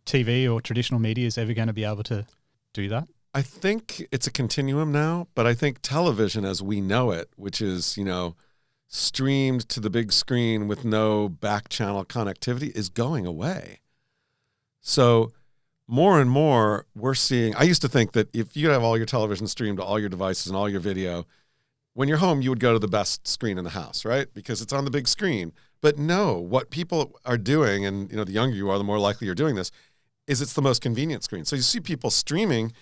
TV or traditional media is ever going to be able to do that? I think it's a continuum now, but I think television as we know it, which is, streamed to the big screen with no back channel connectivity, is going away. So more and more we're seeing, I used to think that if you have all your television streamed to all your devices and all your video, when you're home, you would go to the best screen in the house, right? Because it's on the big screen. But no, what people are doing, and the younger you are, the more likely you're doing this, is it's the most convenient screen. So you see people streaming,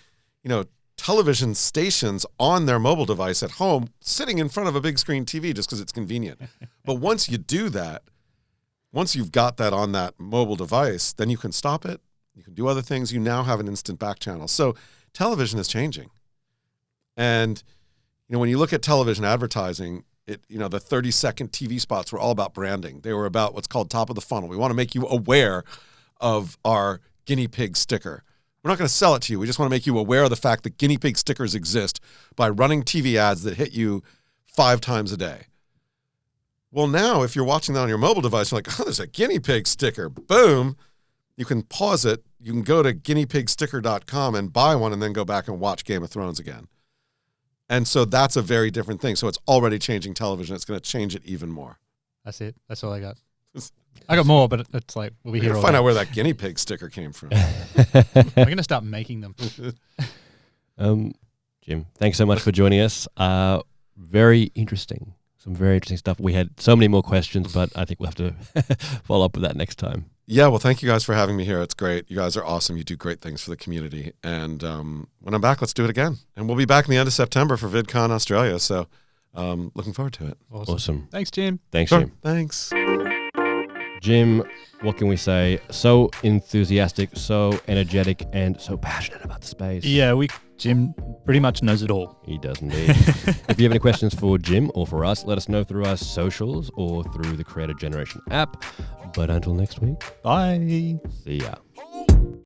television stations on their mobile device at home, sitting in front of a big screen TV just because it's convenient. But once you do that, once you've got that on that mobile device, then you can stop it. You can do other things. You now have an instant back channel. So television is changing. And, when you look at television advertising, the 30-second TV spots were all about branding. They were about what's called top of the funnel. We want to make you aware of our guinea pig sticker. We're not going to sell it to you. We just want to make you aware of the fact that guinea pig stickers exist by running TV ads that hit you 5 times a day. Well, now if you're watching that on your mobile device, you're like, oh, there's a guinea pig sticker. Boom. You can pause it. You can go to guineapigsticker.com and buy one and then go back and watch Game of Thrones again. And so that's a very different thing. So it's already changing television. It's going to change it even more. That's it. That's all I got. I got more, but it's like we'll be here. Find out where that guinea pig sticker came from. I'm going to start making them. Jim, thanks so much for joining us. Very interesting. Some very interesting stuff. We had so many more questions, but I think we'll have to follow up with that next time. Yeah, well, thank you guys for having me here. It's great. You guys are awesome. You do great things for the community. And when I'm back, let's do it again. And we'll be back in the end of September for VidCon Australia. So looking forward to it. Awesome. Thanks, Jim. Thanks, Sure. Jim. Thanks. Jim, what can we say? So enthusiastic, so energetic, and so passionate about the space. Yeah, Jim pretty much knows it all. He does indeed. If you have any questions for Jim or for us, let us know through our socials or through the Creator Generation app. But until next week, Bye. see ya.